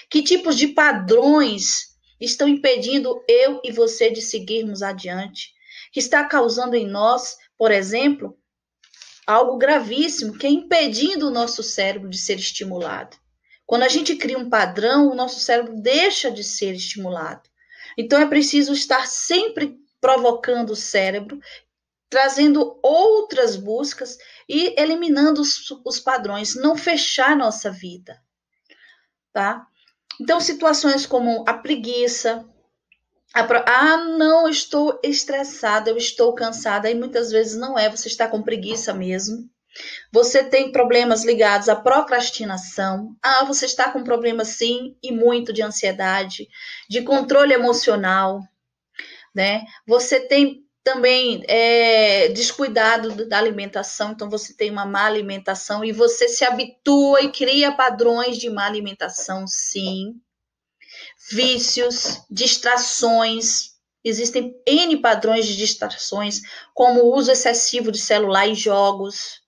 A: que tipos de padrões estão impedindo eu e você de seguirmos adiante, que está causando em nós, por exemplo, algo gravíssimo, que é impedindo o nosso cérebro de ser estimulado. Quando a gente cria um padrão, o nosso cérebro deixa de ser estimulado. Então, é preciso estar sempre provocando o cérebro, trazendo outras buscas e eliminando os padrões, não fechar nossa vida, tá? Então, situações como a preguiça, não, eu estou estressada, eu estou cansada, e muitas vezes não é, você está com preguiça mesmo. Você tem problemas ligados à procrastinação. Ah, você está com problema sim e muito de ansiedade, de controle emocional, né? Você tem também descuidado da alimentação, então você tem uma má alimentação e você se habitua e cria padrões de má alimentação, sim. Vícios, distrações, existem N padrões de distrações, como o uso excessivo de celular e jogos.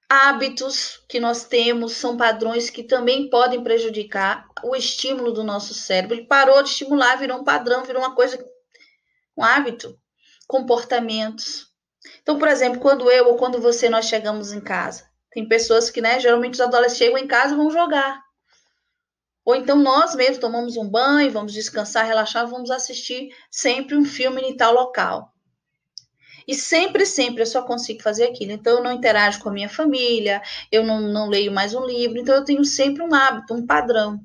A: Hábitos que nós temos são padrões que também podem prejudicar o estímulo do nosso cérebro. Ele parou de estimular, virou um padrão, virou uma coisa, um hábito. Comportamentos. Então, por exemplo, quando eu ou quando você, nós chegamos em casa, tem pessoas que, né, geralmente os adolescentes chegam em casa e vão jogar. Ou então nós mesmos tomamos um banho, vamos descansar, relaxar, vamos assistir sempre um filme em tal local. E sempre eu só consigo fazer aquilo. Então, eu não interajo com a minha família, eu não leio mais um livro. Então, eu tenho sempre um hábito, um padrão.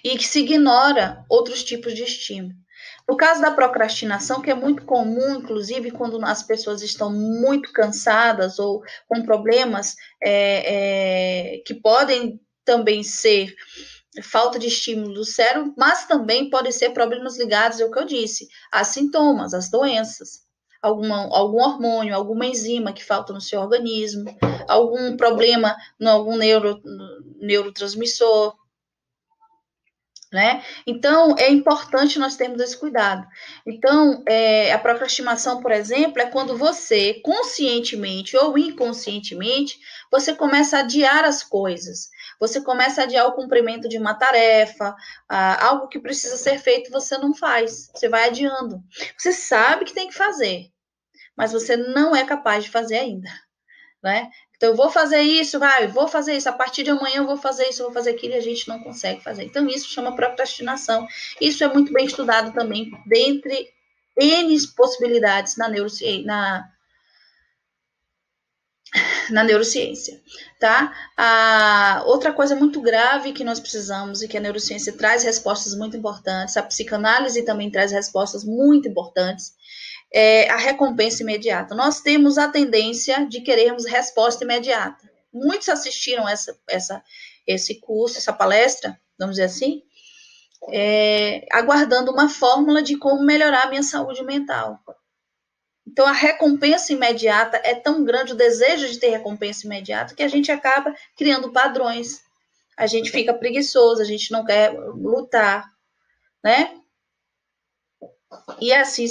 A: E que se ignora outros tipos de estímulo. No caso da procrastinação, que é muito comum, inclusive, quando as pessoas estão muito cansadas ou com problemas que podem também ser falta de estímulo do cérebro, mas também podem ser problemas ligados ao que eu disse, a sintomas, as doenças. Algum hormônio, alguma enzima que falta no seu organismo, algum problema em algum neurotransmissor, né? Então, é importante nós termos esse cuidado. Então, a procrastinação, por exemplo, é quando você, conscientemente ou inconscientemente, você começa a adiar as coisas. Você começa a adiar o cumprimento de uma tarefa, algo que precisa ser feito, você não faz. Você vai adiando. Você sabe que tem que fazer, mas você não é capaz de fazer ainda, né? Então, eu vou fazer isso, vou fazer isso, a partir de amanhã eu vou fazer isso, eu vou fazer aquilo, e a gente não consegue fazer. Então, isso chama procrastinação. Isso é muito bem estudado também, dentre N possibilidades na neurociência, tá? Outra coisa muito grave que nós precisamos e que a neurociência traz respostas muito importantes, a psicanálise também traz respostas muito importantes, a recompensa imediata. Nós temos a tendência de querermos resposta imediata. Muitos assistiram esse curso, essa palestra, vamos dizer assim, aguardando uma fórmula de como melhorar a minha saúde mental. Então, a recompensa imediata é tão grande, o desejo de ter recompensa imediata, que a gente acaba criando padrões. A gente fica preguiçoso, a gente não quer lutar, né? E assim,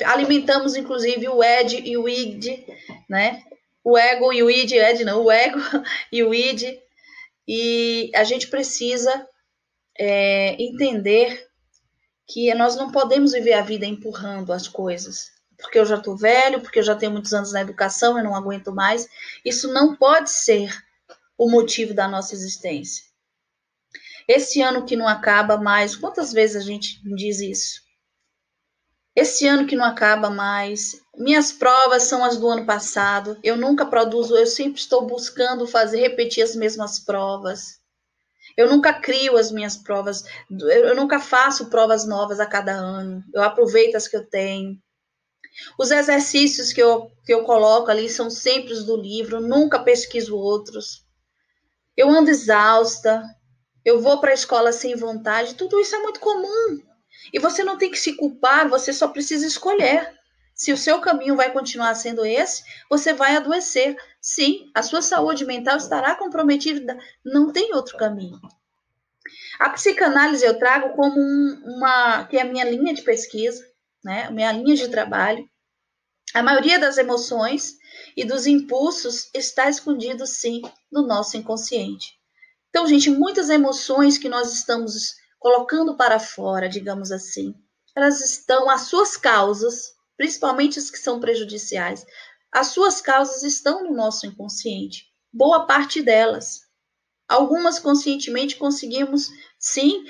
A: alimentamos inclusive o id e o id, né? O ego e o id, o ego e o id. E a gente precisa entender que nós não podemos viver a vida empurrando as coisas. Porque eu já estou velho, porque eu já tenho muitos anos na educação, eu não aguento mais. Isso não pode ser o motivo da nossa existência. Esse ano que não acaba mais, quantas vezes a gente diz isso? Esse ano que não acaba mais, minhas provas são as do ano passado, eu nunca produzo, eu sempre estou buscando repetir as mesmas provas. Eu nunca crio as minhas provas, eu nunca faço provas novas a cada ano, eu aproveito as que eu tenho. Os exercícios que eu coloco ali são sempre os do livro, nunca pesquiso outros. Eu ando exausta, eu vou para a escola sem vontade, tudo isso é muito comum. E você não tem que se culpar, você só precisa escolher. Se o seu caminho vai continuar sendo esse, você vai adoecer. Sim, a sua saúde mental estará comprometida, não tem outro caminho. A psicanálise eu trago como que é a minha linha de pesquisa, né? Minha linha de trabalho. A maioria das emoções e dos impulsos está escondido, sim, no nosso inconsciente. Então, gente, muitas emoções que nós estamos colocando para fora, digamos assim, elas estão, as suas causas, principalmente as que são prejudiciais, as suas causas estão no nosso inconsciente, boa parte delas. Algumas conscientemente conseguimos, sim,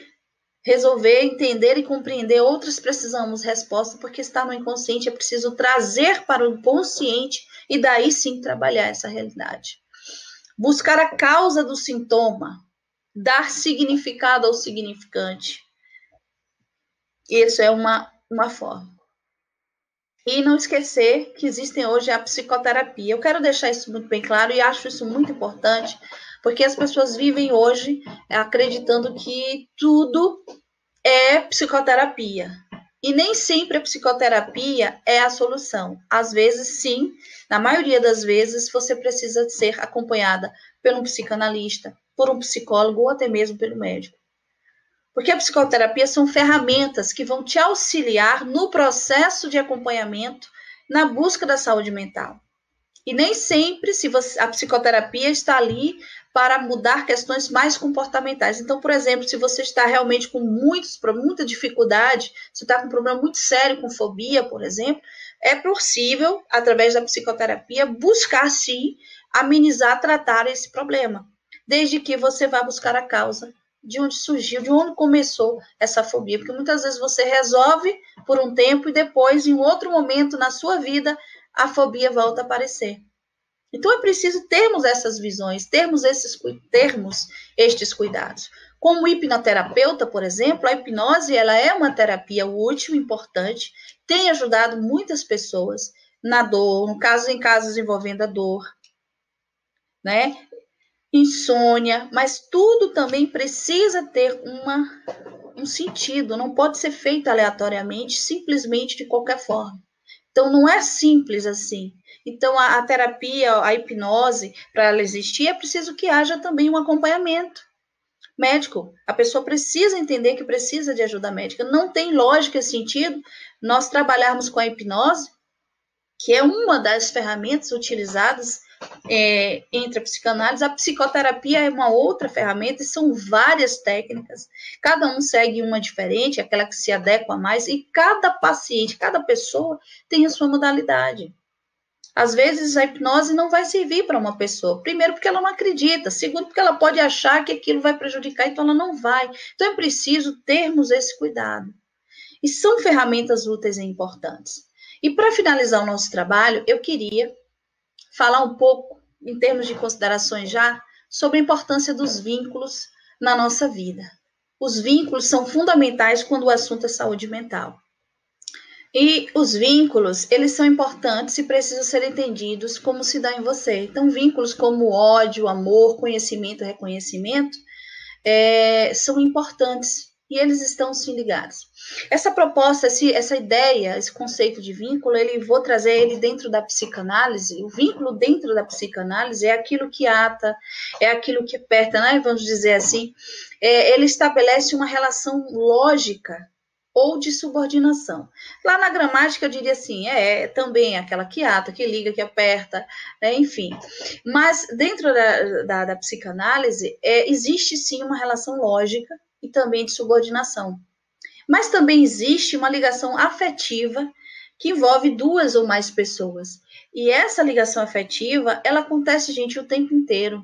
A: resolver, entender e compreender, outras precisamos resposta porque está no inconsciente, é preciso trazer para o consciente e daí sim trabalhar essa realidade. Buscar a causa do sintoma, dar significado ao significante. Isso é uma forma. E não esquecer que existem hoje a psicoterapia. Eu quero deixar isso muito bem claro e acho isso muito importante, porque as pessoas vivem hoje acreditando que tudo é psicoterapia. E nem sempre a psicoterapia é a solução. Às vezes, sim, na maioria das vezes, você precisa ser acompanhada por um psicanalista, por um psicólogo ou até mesmo pelo médico. Porque a psicoterapia são ferramentas que vão te auxiliar no processo de acompanhamento na busca da saúde mental. E nem sempre a psicoterapia está ali para mudar questões mais comportamentais. Então, por exemplo, se você está realmente com muita dificuldade, se está com um problema muito sério com fobia, por exemplo, é possível, através da psicoterapia, buscar, sim, amenizar, tratar esse problema, desde que você vá buscar a causa de onde surgiu, de onde começou essa fobia, porque muitas vezes você resolve por um tempo e depois, em outro momento na sua vida, a fobia volta a aparecer. Então é preciso termos essas visões, termos estes cuidados. Como hipnoterapeuta, por exemplo, a hipnose ela é uma terapia útil, importante, tem ajudado muitas pessoas na dor, em casos envolvendo a dor, né? Insônia, mas tudo também precisa ter um sentido, não pode ser feito aleatoriamente, simplesmente de qualquer forma. Então, não é simples assim. Então, a terapia, a hipnose, para ela existir, é preciso que haja também um acompanhamento médico. A pessoa precisa entender que precisa de ajuda médica. Não tem lógica e sentido nós trabalharmos com a hipnose, que é uma das ferramentas utilizadas entre a psicanálise. A psicoterapia é uma outra ferramenta e são várias técnicas. Cada um segue uma diferente, aquela que se adequa mais, e cada paciente, cada pessoa tem a sua modalidade. Às vezes a hipnose não vai servir para uma pessoa. Primeiro, porque ela não acredita. Segundo, porque ela pode achar que aquilo vai prejudicar, então ela não vai. Então é preciso termos esse cuidado. E são ferramentas úteis e importantes. E para finalizar o nosso trabalho, eu queria falar um pouco, em termos de considerações já, sobre a importância dos vínculos na nossa vida. Os vínculos são fundamentais quando o assunto é saúde mental. E os vínculos, eles são importantes e precisam ser entendidos como se dá em você. Então, vínculos como ódio, amor, conhecimento, reconhecimento, são importantes e eles estão sim ligados. Essa proposta, essa ideia, esse conceito de vínculo, vou trazer ele dentro da psicanálise. O vínculo dentro da psicanálise é aquilo que ata, é aquilo que aperta, né? Vamos dizer assim. Ele estabelece uma relação lógica ou de subordinação. Lá na gramática eu diria assim, também aquela que ata, que liga, que aperta, né? Enfim. Mas dentro da psicanálise existe sim uma relação lógica e também de subordinação. Mas também existe uma ligação afetiva que envolve duas ou mais pessoas. E essa ligação afetiva, ela acontece, gente, o tempo inteiro,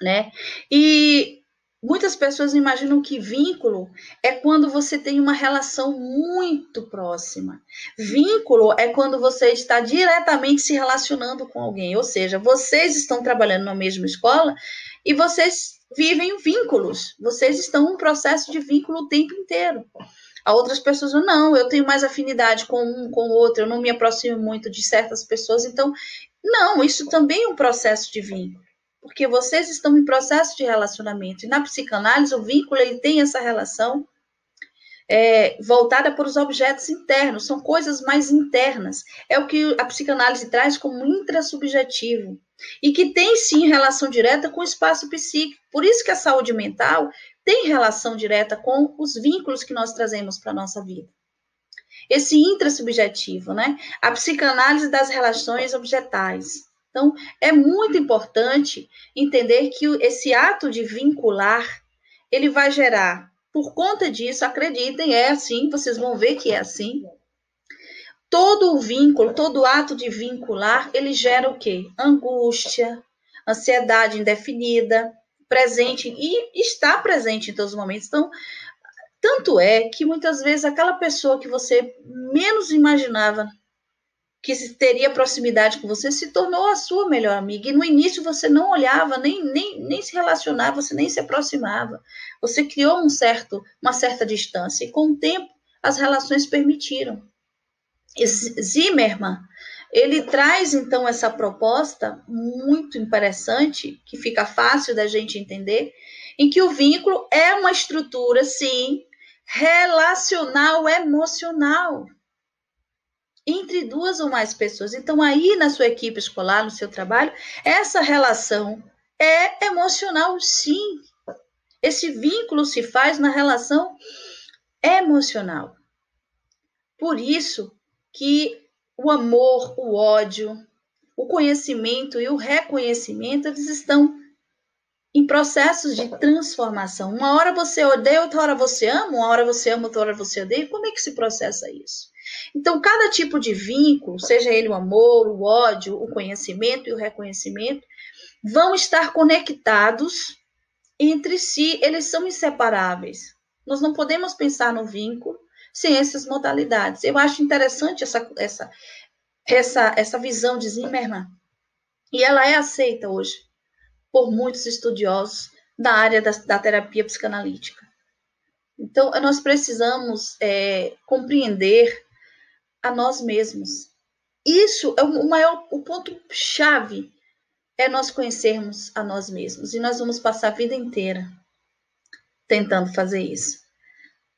A: né? E muitas pessoas imaginam que vínculo é quando você tem uma relação muito próxima. Vínculo é quando você está diretamente se relacionando com alguém, ou seja, vocês estão trabalhando na mesma escola e vocês vivem vínculos, vocês estão em um processo de vínculo o tempo inteiro. Há outras pessoas, não, eu tenho mais afinidade com um, com o outro, eu não me aproximo muito de certas pessoas, então, não, isso também é um processo de vínculo. Porque vocês estão em processo de relacionamento. E na psicanálise, o vínculo ele tem essa relação voltada para os objetos internos, são coisas mais internas. É o que a psicanálise traz como intrasubjetivo. E que tem, sim, relação direta com o espaço psíquico. Por isso que a saúde mental tem relação direta com os vínculos que nós trazemos para a nossa vida. Esse intrasubjetivo, né? A psicanálise das relações objetais. Então, é muito importante entender que esse ato de vincular, ele vai gerar, por conta disso, acreditem, é assim, vocês vão ver que é assim. Todo o vínculo, todo ato de vincular, ele gera o quê? Angústia, ansiedade indefinida, presente, e está presente em todos os momentos. Então, tanto é que muitas vezes aquela pessoa que você menos imaginava que teria proximidade com você, se tornou a sua melhor amiga. E no início você não olhava, nem se relacionava, você nem se aproximava. Você criou uma certa distância. E com o tempo, as relações permitiram. Zimmermann, ele traz, então, essa proposta muito interessante, que fica fácil da gente entender, em que o vínculo é uma estrutura, sim, relacional emocional entre duas ou mais pessoas. Então, aí na sua equipe escolar, no seu trabalho, essa relação é emocional, sim. Esse vínculo se faz na relação emocional. Por isso que o amor, o ódio, o conhecimento e o reconhecimento, eles estão em processos de transformação. Uma hora você odeia, outra hora você ama, uma hora você ama, outra hora você odeia. Como é que se processa isso? Então, cada tipo de vínculo, seja ele o amor, o ódio, o conhecimento e o reconhecimento, vão estar conectados entre si, eles são inseparáveis. Nós não podemos pensar no vínculo sem essas modalidades. Eu acho interessante essa visão de Zimmermann, e ela é aceita hoje por muitos estudiosos da área da terapia psicanalítica. Então, nós precisamos compreender a nós mesmos. Isso é o ponto-chave, é nós conhecermos a nós mesmos. E nós vamos passar a vida inteira tentando fazer isso.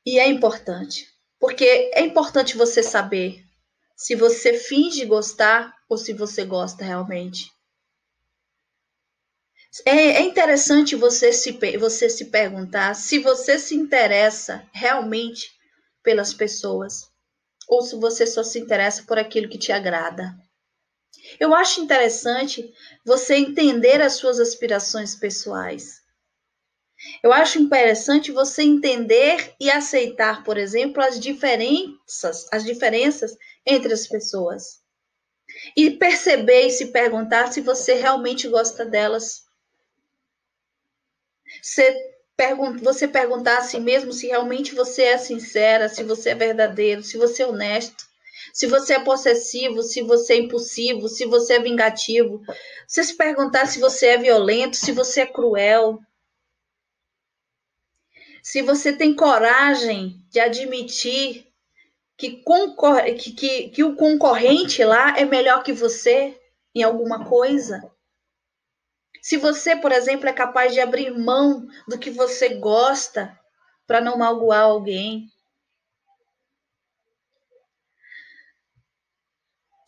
A: E é importante, porque é importante você saber se você finge gostar ou se você gosta realmente. É interessante você se perguntar se você se interessa realmente pelas pessoas ou se você só se interessa por aquilo que te agrada. Eu acho interessante você entender as suas aspirações pessoais. Eu acho interessante você entender e aceitar, por exemplo, as diferenças entre as pessoas. E perceber e se perguntar se você realmente gosta delas. Você perguntar a si mesmo se realmente você é sincera, se você é verdadeiro, se você é honesto, se você é possessivo, se você é impulsivo, se você é vingativo. Você se perguntar se você é violento, se você é cruel. Se você tem coragem de admitir que o concorrente lá é melhor que você em alguma coisa. Se você, por exemplo, é capaz de abrir mão do que você gosta para não magoar alguém.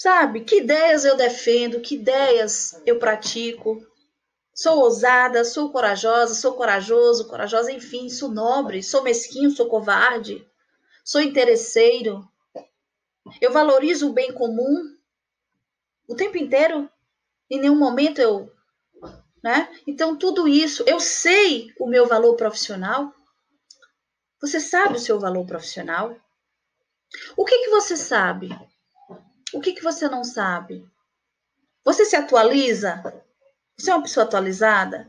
A: Sabe, que ideias eu defendo, que ideias eu pratico. Sou ousada, sou corajosa, sou corajoso, corajosa, enfim, sou nobre, sou mesquinho, sou covarde, sou interesseiro. Eu valorizo o bem comum o tempo inteiro. Em nenhum momento eu, né? Então, tudo isso, eu sei o meu valor profissional. Você sabe o seu valor profissional? O que você sabe? O que você não sabe? Você se atualiza? Você é uma pessoa atualizada?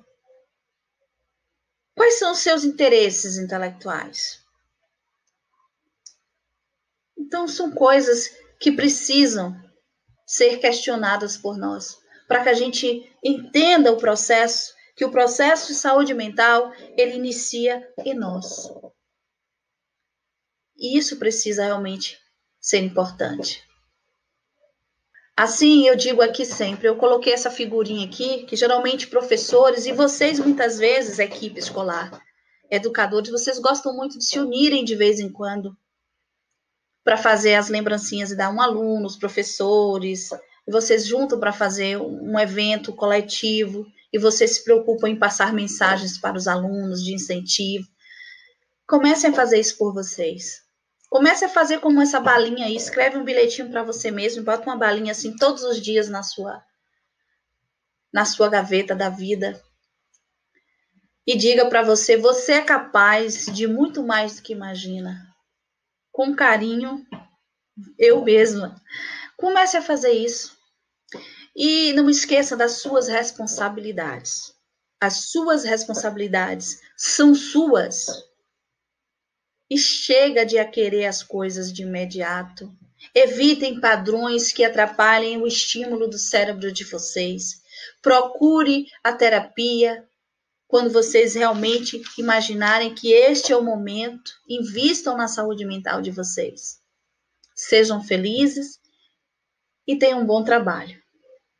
A: Quais são os seus interesses intelectuais? Então, são coisas que precisam ser questionadas por nós, para que a gente entenda o processo, que o processo de saúde mental, ele inicia em nós. E isso precisa realmente ser importante. Assim, eu digo aqui sempre, eu coloquei essa figurinha aqui, que geralmente professores, e vocês muitas vezes, equipe escolar, educadores, vocês gostam muito de se unirem de vez em quando para fazer as lembrancinhas e dar um aluno, os professores, e vocês juntam para fazer um evento coletivo, e vocês se preocupam em passar mensagens para os alunos de incentivo. Comecem a fazer isso por vocês. Comece a fazer como essa balinha aí, escreve um bilhetinho para você mesmo, bota uma balinha assim todos os dias na sua gaveta da vida. E diga para você, você é capaz de muito mais do que imagina. Com carinho, eu mesma. Comece a fazer isso. E não esqueça das suas responsabilidades. As suas responsabilidades são suas. E chega de querer as coisas de imediato. Evitem padrões que atrapalhem o estímulo do cérebro de vocês. Procure a terapia quando vocês realmente imaginarem que este é o momento. Invistam na saúde mental de vocês. sejam felizes e tenham um bom trabalho.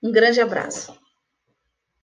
A: Um grande abraço.